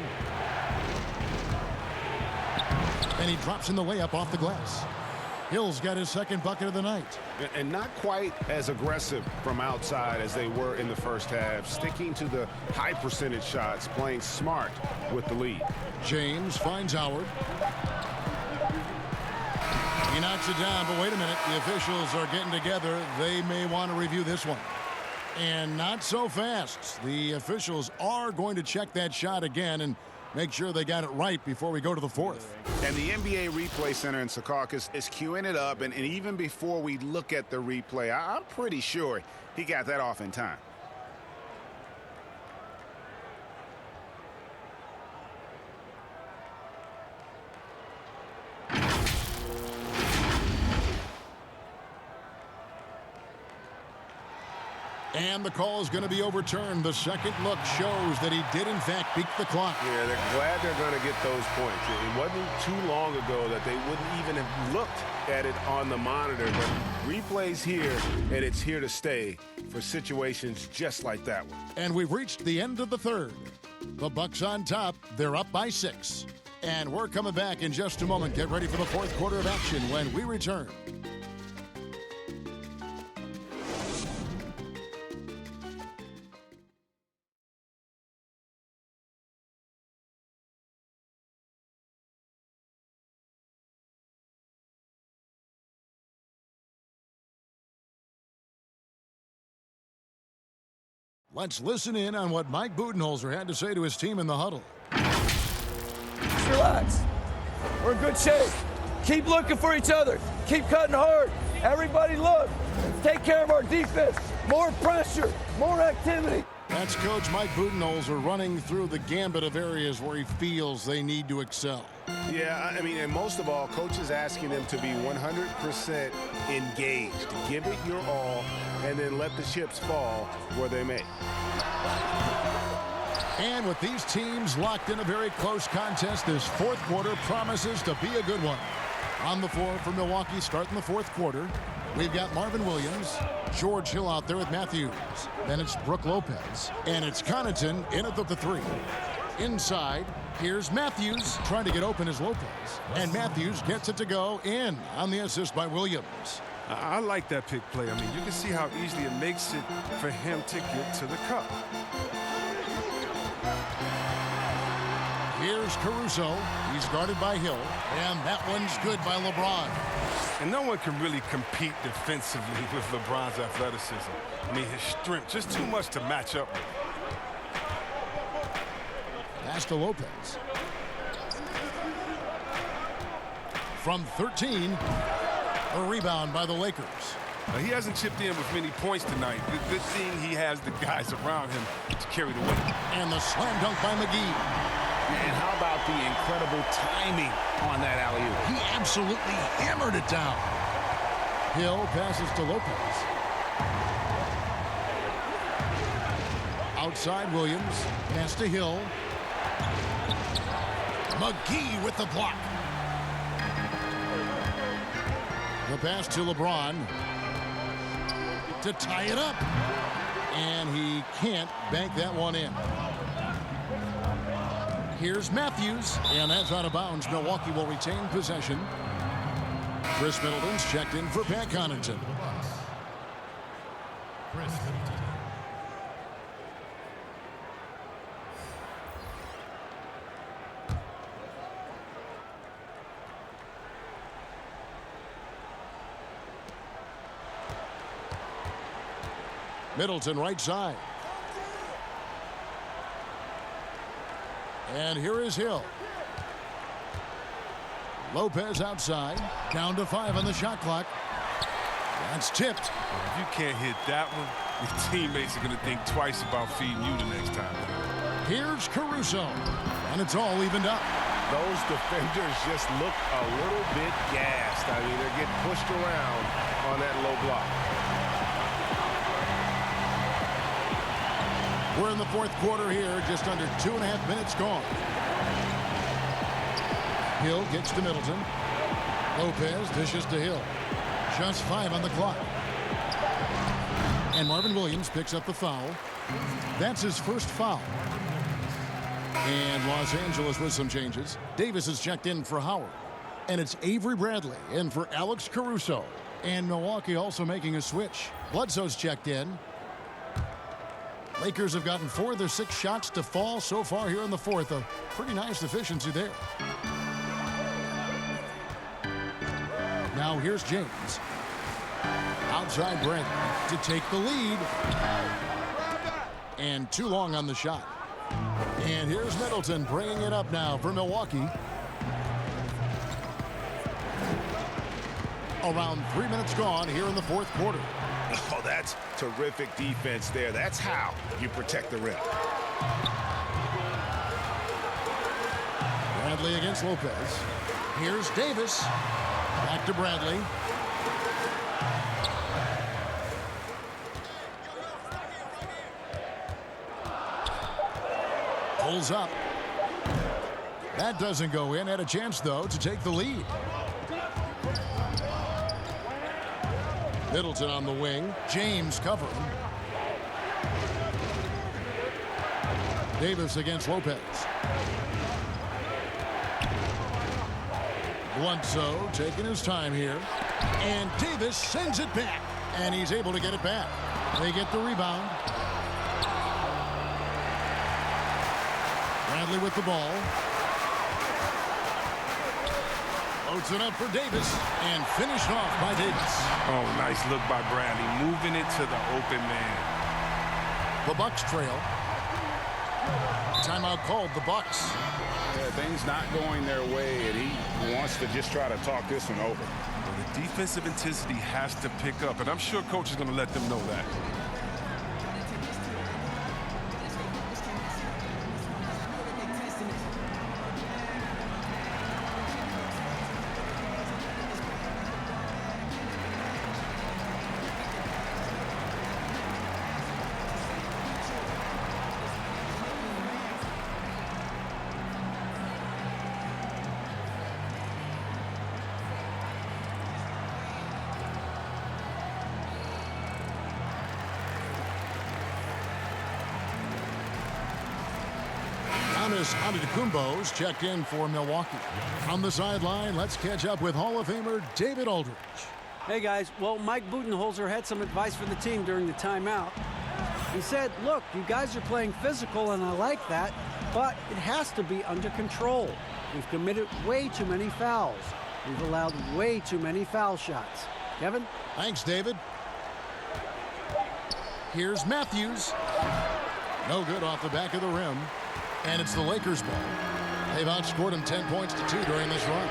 And he drops in the layup off the glass. Hill's got his second bucket of the night. And not quite as aggressive from outside as they were in the first half. Sticking to the high percentage shots, playing smart with the lead. James finds Howard. He knocks it down, but wait a minute. The officials are getting together. They may want to review this one. And not so fast. The officials are going to check that shot again and make sure they got it right before we go to the fourth. And the NBA Replay Center in Secaucus is queuing it up. And even before we look at the replay, I'm pretty sure he got that off in time. And the call is going to be overturned. The second look shows that he did, in fact, beat the clock. Yeah, they're glad they're going to get those points. It wasn't too long ago that they wouldn't even have looked at it on the monitor. But replay's here, and it's here to stay for situations just like that one. And we've reached the end of the third. The Bucks on top. They're up by 6. And we're coming back in just a moment. Get ready for the fourth quarter of action when we return. Let's listen in on what Mike Budenholzer had to say to his team in the huddle. Just relax. We're in good shape. Keep looking for each other. Keep cutting hard. Everybody look. Take care of our defense. More pressure. More activity. That's Coach Mike Budenholzer running through the gambit of areas where he feels they need to excel. Yeah, I mean, and most of all, Coach is asking them to be 100% engaged. Give it your all, and then let the chips fall where they may. And with these teams locked in a very close contest, this fourth quarter promises to be a good one. On the floor for Milwaukee starting the fourth quarter, we've got Marvin Williams, George Hill out there with Matthews. Then it's Brook Lopez, and it's Connaughton in at the 3. Inside, here's Matthews trying to get open as Lopez. And Matthews gets it to go in on the assist by Williams. I like that pick play. I mean, you can see how easily it makes it for him to get to the cup. Here's Caruso. He's guarded by Hill. And that one's good by LeBron. And no one can really compete defensively with LeBron's athleticism. I mean, his strength, just too much to match up with. Pass to Lopez. From 13, a rebound by the Lakers. He hasn't chipped in with many points tonight. Good thing he has the guys around him to carry the weight. And the slam dunk by McGee. And how about the incredible timing on that alley-oop? He absolutely hammered it down. Hill passes to Lopez. Outside Williams. Pass to Hill. McGee with the block. The pass to LeBron to tie it up. And he can't bank that one in. Here's Matthews, and that's out of bounds. Milwaukee will retain possession. Chris Middleton's checked in for Pat Connaughton. Chris Middleton. Middleton right side. And here is Hill. Lopez outside. Down to 5 on the shot clock. That's tipped. If you can't hit that one, your teammates are going to think twice about feeding you the next time. Here's Caruso. And it's all evened up. Those defenders just look a little bit gassed. I mean, they're getting pushed around on that low block. We're in the fourth quarter here, just under 2.5 minutes gone. Hill gets to Middleton. Lopez dishes to Hill. Just 5 on the clock. And Marvin Williams picks up the foul. That's his first foul. And Los Angeles with some changes. Davis is checked in for Howard. And it's Avery Bradley in for Alex Caruso. And Milwaukee also making a switch. Bledsoe's checked in. Lakers have gotten 4 of their 6 shots to fall so far here in the fourth. A pretty nice efficiency there. Now here's James. Outside Bradley to take the lead. And too long on the shot. And here's Middleton bringing it up now for Milwaukee. Around 3 minutes gone here in the fourth quarter. Oh, that's terrific defense there. That's how you protect the rim. Bradley against Lopez. Here's Davis. Back to Bradley. Pulls up. That doesn't go in. Had a chance, though, to take the lead. Middleton on the wing. James covering. Davis against Lopez. Bledsoe taking his time here. And Davis sends it back. And he's able to get it back. They get the rebound. Bradley with the ball. Loads it up for Davis. And finished off by Davis. Oh, nice look by Bradley. Moving it to the open man. The Bucks trail. Timeout called the Bucks. Yeah, things not going their way, and he wants to just try to talk this one over. Well, the defensive intensity has to pick up, and I'm sure coach is going to let them know that. Giannis Antetokounmpo's checked in for Milwaukee. On the sideline, let's catch up with Hall of Famer David Aldridge. Hey guys, well, Mike Budenholzer had some advice for the team during the timeout. He said, look, you guys are playing physical and I like that, but it has to be under control. We've committed way too many fouls. We've allowed way too many foul shots. Kevin? Thanks, David. Here's Matthews. No good off the back of the rim. And it's the Lakers' ball. They've outscored him 10 points to 2 during this run.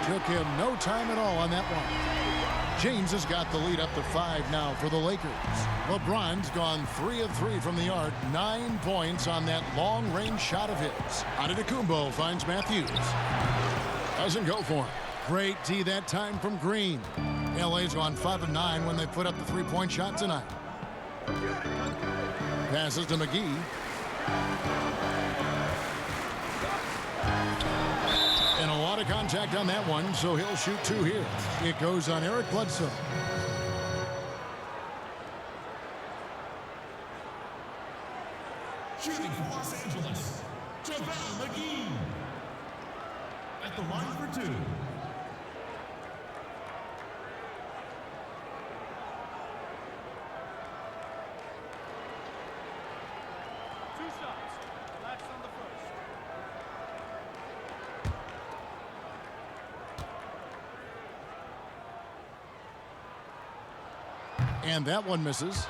Took him no time at all on that one. James has got the lead up to 5 now for the Lakers. LeBron's gone 3 of 3 from the arc. 9 points on that long-range shot of his. Antetokounmpo finds Matthews. Doesn't go for him. Great D that time from Green. LA's gone 5 of 9 when they put up the three-point shot tonight. Passes to McGee. And a lot of contact on that one, so he'll shoot 2 here. It goes on Eric Bledsoe. Shooting for Los Angeles, JaVale McGee. At the line for 2. And that one misses.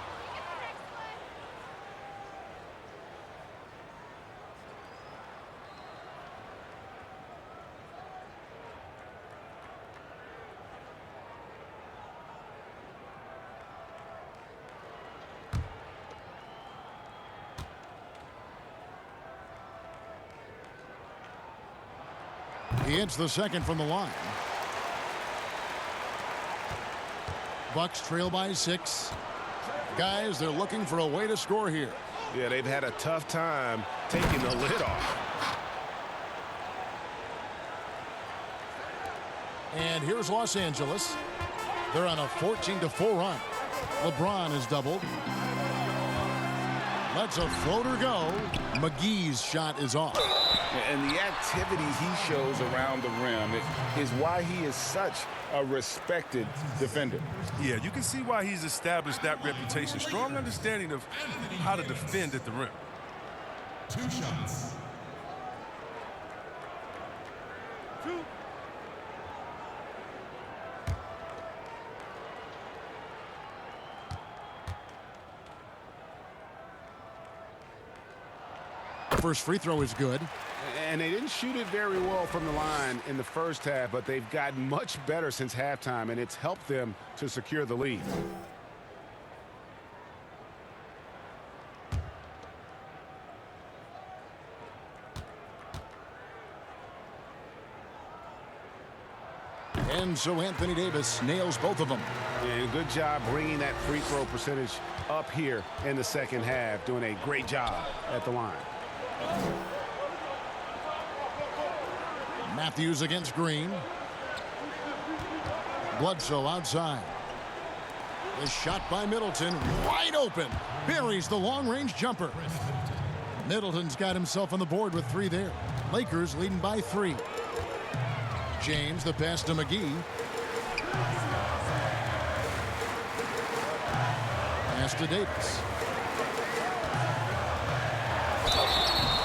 He hits the second from the line. Bucks trail by 6. Guys, they're looking for a way to score here. Yeah, they've had a tough time taking the lid off. And here's Los Angeles. They're on a 14-4 run. LeBron is doubled. Lets a floater go. McGee's shot is off. And the activity he shows around the rim is why he is such a respected defender. Yeah, you can see why he's established that reputation. Strong understanding of how to defend at the rim. 2 shots. First free throw is good. And they didn't shoot it very well from the line in the first half, but they've gotten much better since halftime, and it's helped them to secure the lead. And so Anthony Davis nails both of them. And good job bringing that free throw percentage up here in the second half, doing a great job at the line. Matthews against Green. Bledsoe outside. The shot by Middleton, wide open. Buries the long-range jumper. Middleton's got himself on the board with 3 there. Lakers leading by 3. James, the pass to McGee. Pass to Davis.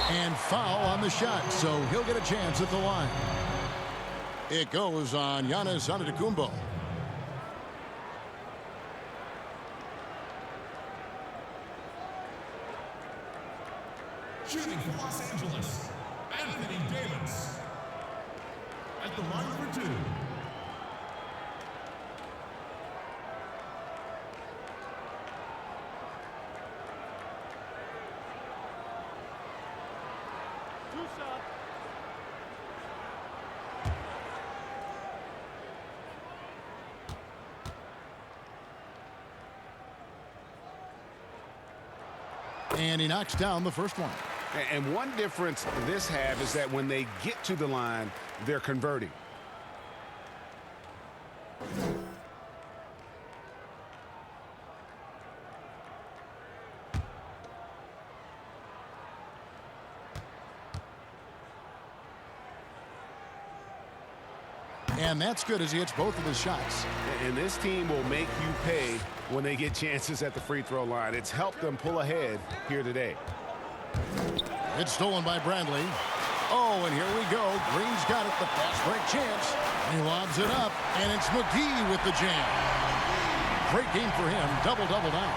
And foul on the shot, so he'll get a chance at the line. It goes on Giannis Antetokounmpo. Shooting for Los Angeles, Anthony Davis. At the line for 2. And he knocks down the first one. And one difference this half is that when they get to the line, they're converting. And that's good as he hits both of his shots. And this team will make you pay when they get chances at the free throw line. It's helped them pull ahead here today. It's stolen by Bradley. Oh, and here we go. Green's got it, the fast break chance. He lobs it up, and it's McGee with the jam. Great game for him. Double-double now.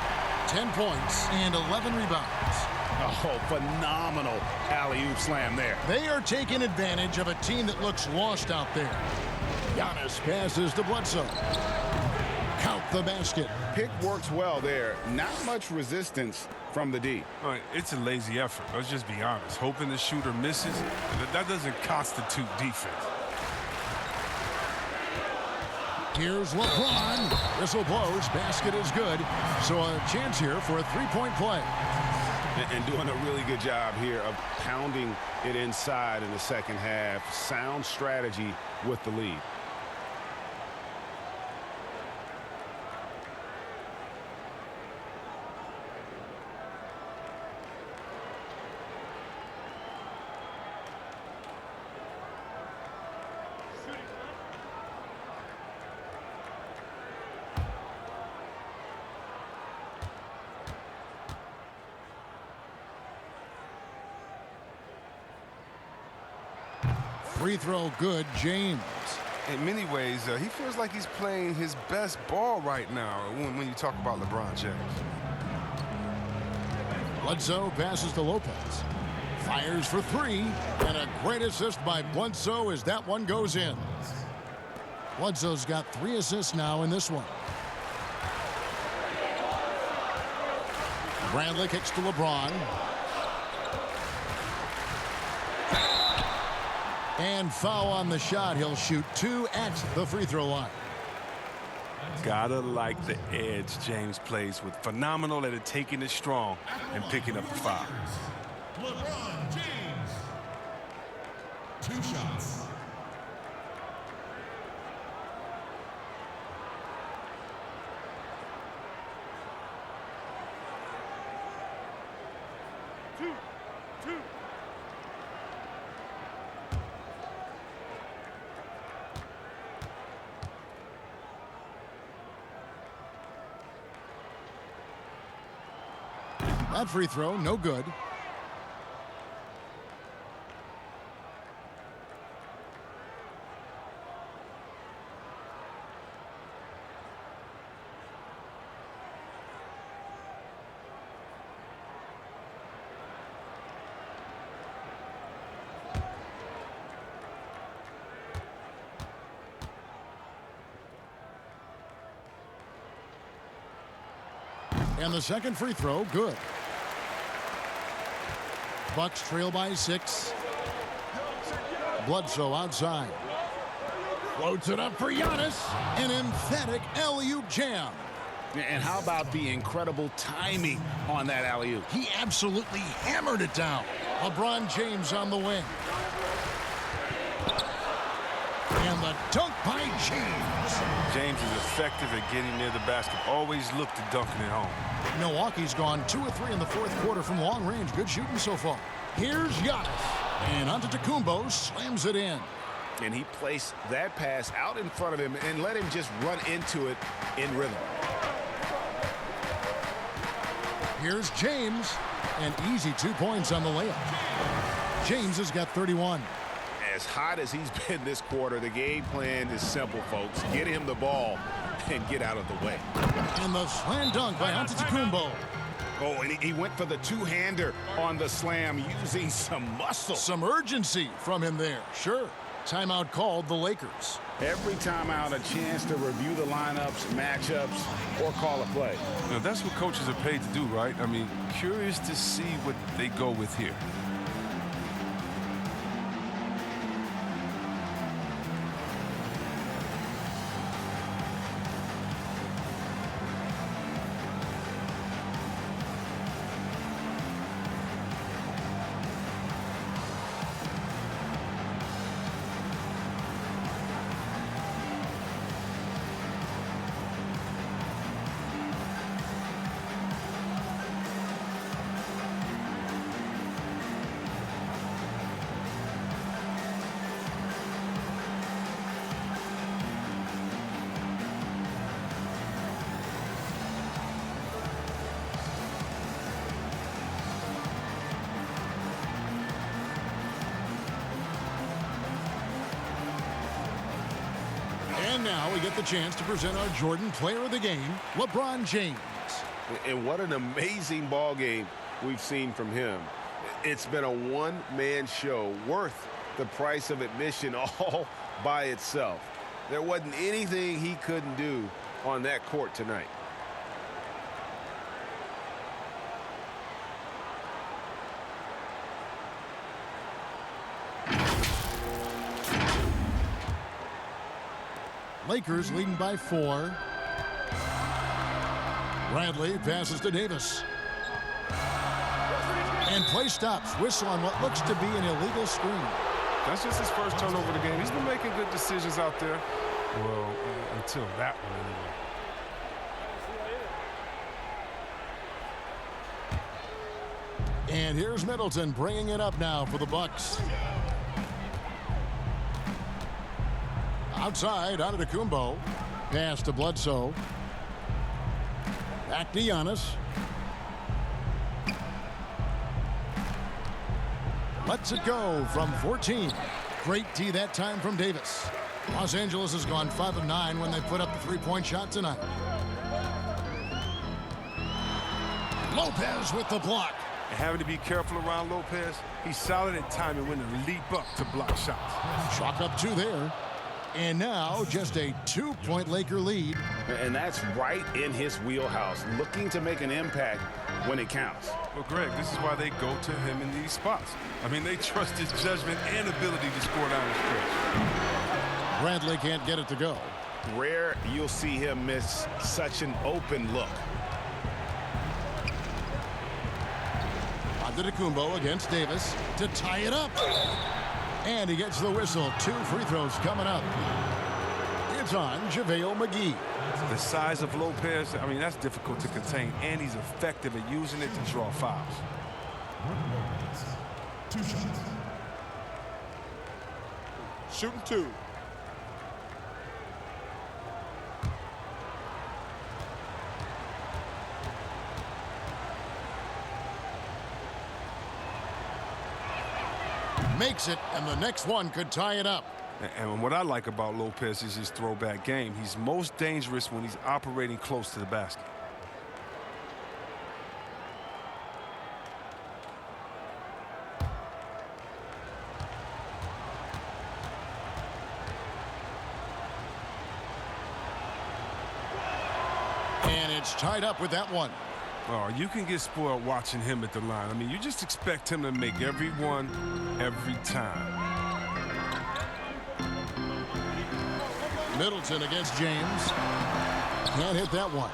10 points and 11 rebounds. Oh, phenomenal alley-oop slam there. They are taking advantage of a team that looks lost out there. Giannis passes to Bledsoe. Count the basket. Pick works well there. Not much resistance from the D. All right, it's a lazy effort. Let's just be honest. Hoping the shooter misses, that doesn't constitute defense. Here's LeBron. Whistle blows. Basket is good. So a chance here for a three-point play. And doing a really good job here of pounding it inside in the second half. Sound strategy with the lead. Free throw good, James. In many ways, he feels like he's playing his best ball right now when you talk about LeBron James. Bledsoe passes to Lopez. Fires for 3. And a great assist by Bledsoe as that one goes in. Bledsoe's got 3 assists now in this one. Bradley kicks to LeBron. And foul on the shot. He'll shoot 2 at the free throw line. Gotta like the edge James plays with. Phenomenal at it, taking it strong and picking up the foul. LeBron James. 2 shots. That free throw, no good. And the second free throw, good. Bucks trail by 6. Bledsoe outside. Floats it up for Giannis. An emphatic alley-oop jam. And how about the incredible timing on that alley-oop? He absolutely hammered it down. LeBron James on the wing. And the dunk by James. James is effective at getting near the basket. Always look to dunking it home. Milwaukee's gone 2 of 3 in the fourth quarter from long range. Good shooting so far. Here's Giannis. And Antetokounmpo slams it in. And he placed that pass out in front of him and let him just run into it in rhythm. Here's James. And easy 2 points on the layup. James has got 31. As hot as he's been this quarter, the game plan is simple, folks. Get him the ball and get out of the way. And the slam dunk by Antetokounmpo. Oh, and he went for the two-hander on the slam using some muscle. Some urgency from him there. Sure. Timeout called the Lakers. Every timeout, a chance to review the lineups, matchups, or call a play. Now, that's what coaches are paid to do, right? I mean, curious to see what they go with here. And now we get the chance to present our Jordan Player of the Game, LeBron James. And what an amazing ball game we've seen from him. It's been a one-man show worth the price of admission all by itself. There wasn't anything he couldn't do on that court tonight. Lakers leading by 4. Bradley passes to Davis. And play stops. Whistle on what looks to be an illegal screen. That's just his first turnover of the game. He's been making good decisions out there. Well, until that one anyway. And here's Middleton bringing it up now for the Bucks. Outside, Antetokounmpo. Pass to Bledsoe. Back to Giannis. Lets it go from 14. Great D that time from Davis. Los Angeles has gone 5 of 9 when they put up the three-point shot tonight. Lopez with the block. And having to be careful around Lopez, he's solid at timing when to leap up to block shots. Chalk up 2 there. And now just a 2-point Laker lead. And that's right in his wheelhouse, looking to make an impact when it counts. Well, Greg, this is why they go to him in these spots. I mean, they trust his judgment and ability to score down the stretch. Bradley can't get it to go. Rare you'll see him miss such an open look. Antetokounmpo against Davis to tie it up. And he gets the whistle. 2 free throws coming up. It's on JaVale McGee. The size of Lopez, I mean, that's difficult to contain, and he's effective at using it to draw fouls. 2 shots. Shooting 2. Makes it, and the next one could tie it up. And what I like about Lopez is his throwback game. He's most dangerous when he's operating close to the basket. And it's tied up with that one. Oh, you can get spoiled watching him at the line. I mean, you just expect him to make every one, every time. Middleton against James. Can't hit that one.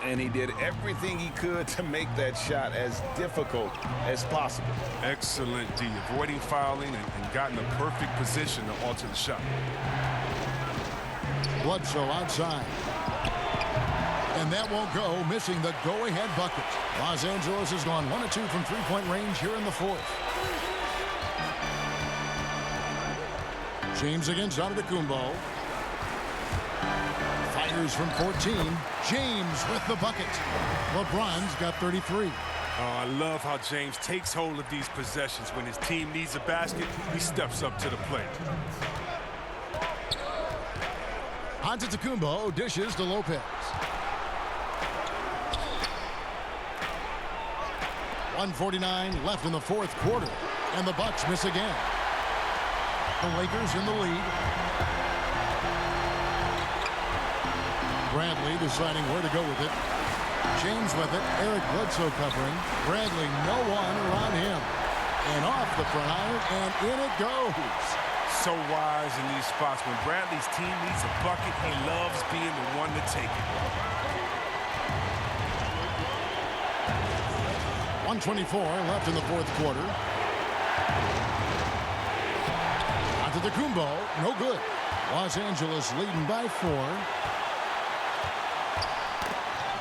And he did everything he could to make that shot as difficult as possible. Excellent D, avoiding fouling and got in the perfect position to alter the shot. Bledsoe outside. And that won't go, missing the go-ahead bucket. Los Angeles has gone 1 of 2 from three-point range here in the fourth. James against Antetokounmpo. Fires from 14. James with the bucket. LeBron's got 33. Oh, I love how James takes hold of these possessions. When his team needs a basket, he steps up to the plate. Antetokounmpo dishes to Lopez. 1:49 left in the fourth quarter, and the Bucks miss again. The Lakers in the lead. Bradley deciding where to go with it. James with it. Eric Bledsoe covering. Bradley, no one around him. And off the front iron, and in it goes. So wise in these spots. When Bradley's team needs a bucket, he loves being the one to take it. 1:24 left in the fourth quarter. Antetokounmpo, no good. Los Angeles leading by 4.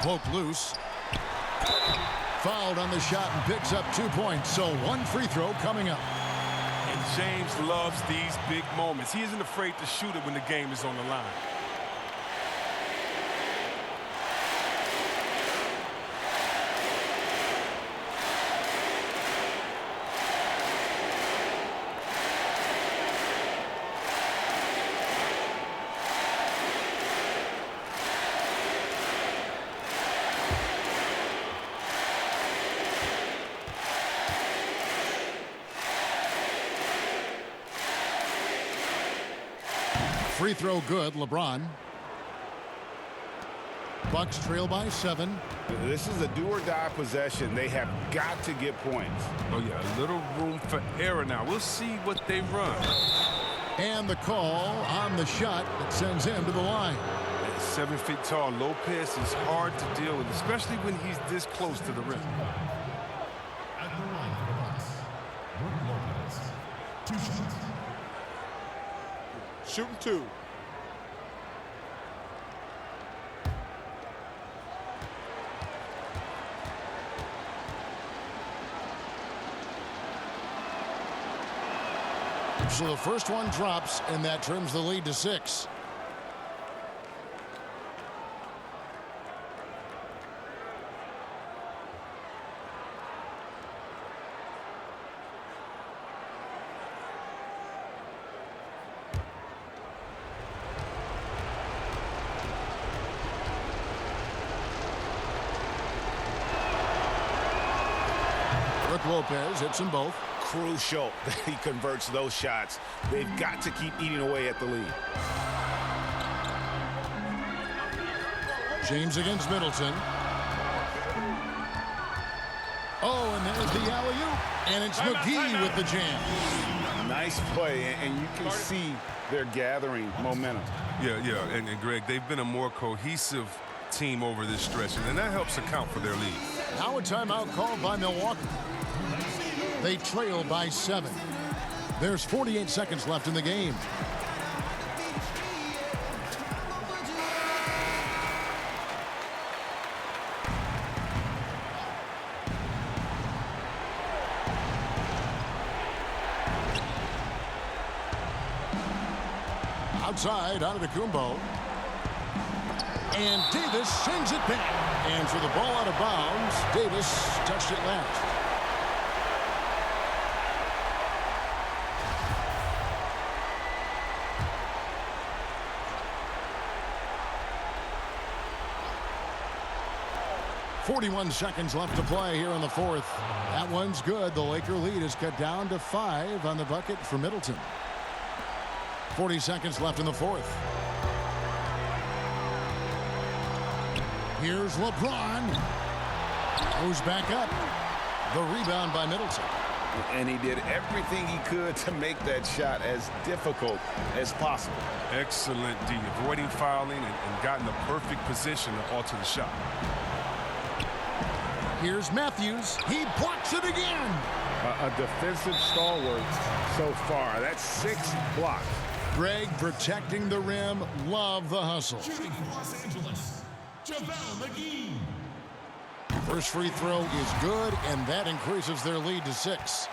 Poke loose. Fouled on the shot and picks up 2 points. So 1 free throw coming up. And James loves these big moments. He isn't afraid to shoot it when the game is on the line. Free throw good, LeBron. Bucks trail by 7. This is a do-or-die possession. They have got to get points. Oh, yeah, a little room for error now. We'll see what they run. And the call on the shot that sends him to the line. At 7 feet tall, Lopez is hard to deal with, especially when he's this close to the rim. At the line for the Bucks, Brook Lopez. 2 shots. Shooting 2. So the first one drops, and that trims the lead to 6. Brook Lopez hits them both. Crucial that he converts those shots. They've got to keep eating away at the lead. James against Middleton. Oh, and there's the alley-oop. And it's McGee with the jam. Nice play, and you can see they're gathering momentum. Yeah, and Greg, they've been a more cohesive team over this stretch, and that helps account for their lead. Now a timeout called by Milwaukee. They trail by 7. There's 48 seconds left in the game. Outside, Antetokounmpo. And Davis sends it back. And for the ball out of bounds, Davis touched it last. .41 seconds left to play here in the fourth. That one's good. The Laker lead is cut down to 5 on the bucket for Middleton. 40 seconds left in the fourth. Here's LeBron. Goes back up. The rebound by Middleton. And he did everything he could to make that shot as difficult as possible. Excellent D, avoiding fouling and gotten the perfect position to alter the shot. Here's Matthews. He blocks it again. A defensive stalwart so far. That's 6 blocks. Greg protecting the rim. Love the hustle. Shooting for Los Angeles, JaVale McGee. First free throw is good, and that increases their lead to 6.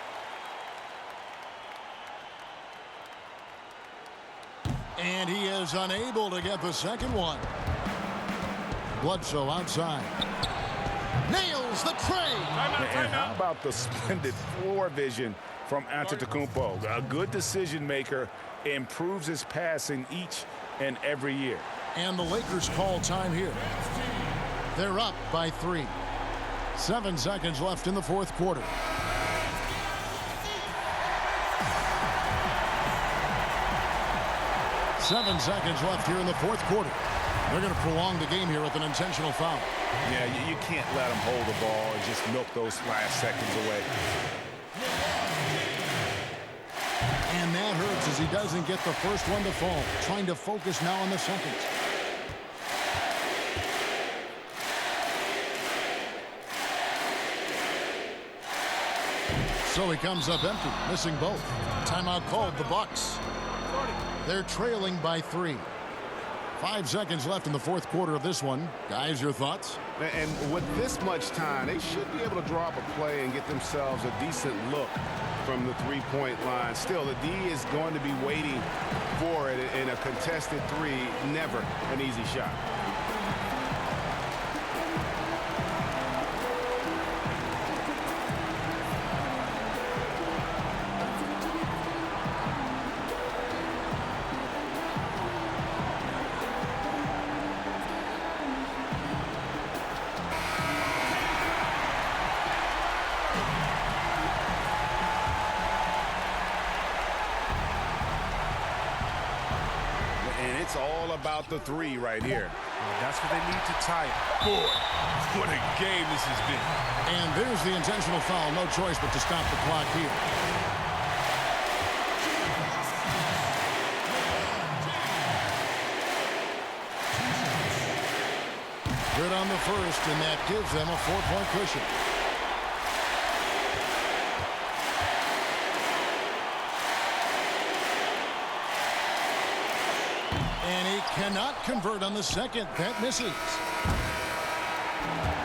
And he is unable to get the second one. Bledsoe outside. Nails the tray. And how about the splendid floor vision from Antetokounmpo? A good decision maker, improves his passing each and every year. And the Lakers call time here. They're up by 3. 7 seconds left in the fourth quarter. Seven seconds left here in the fourth quarter. They're going to prolong the game here with an intentional foul. Yeah, you can't let him hold the ball and just milk those last seconds away. And that hurts as he doesn't get the first one to fall. Trying to focus now on the second. So he comes up empty, missing both. Timeout called the Bucks. They're trailing by 3. 5 seconds left in the fourth quarter of this one. Guys, your thoughts? And with this much time, they should be able to draw up a play and get themselves a decent look from the three-point line. Still, the D is going to be waiting for it in a contested 3. Never an easy shot. It's all about the 3 right here. Well, that's what they need to tie it. Boy, what a game this has been. And there's the intentional foul. No choice but to stop the clock here. Good on the first, and that gives them a 4-point cushion. And he cannot convert on the second. That misses.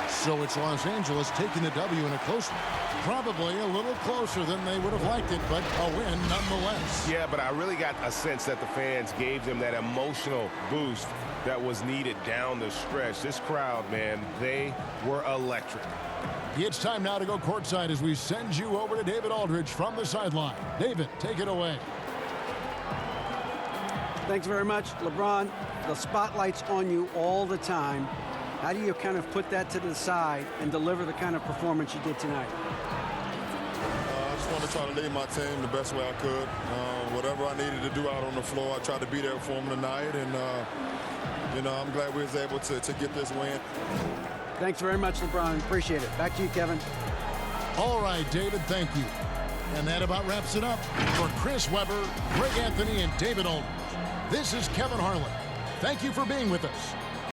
So it's Los Angeles taking the W in a close one. Probably a little closer than they would have liked it, but a win nonetheless. Yeah, but I really got a sense that the fans gave them that emotional boost that was needed down the stretch. This crowd, man, they were electric. It's time now to go courtside as we send you over to David Aldridge from the sideline. David, take it away. Thanks very much, LeBron. The spotlight's on you all the time. How do you kind of put that to the side and deliver the kind of performance you did tonight? I just want to try to lead my team the best way I could. Whatever I needed to do out on the floor, I tried to be there for them tonight. And You know, I'm glad we was able to get this win. Thanks very much, LeBron. Appreciate it. Back to you, Kevin. All right, David, thank you. And that about wraps it up. For Chris Webber, Greg Anthony, and David Olmert, this is Kevin Harlan. Thank you for being with us.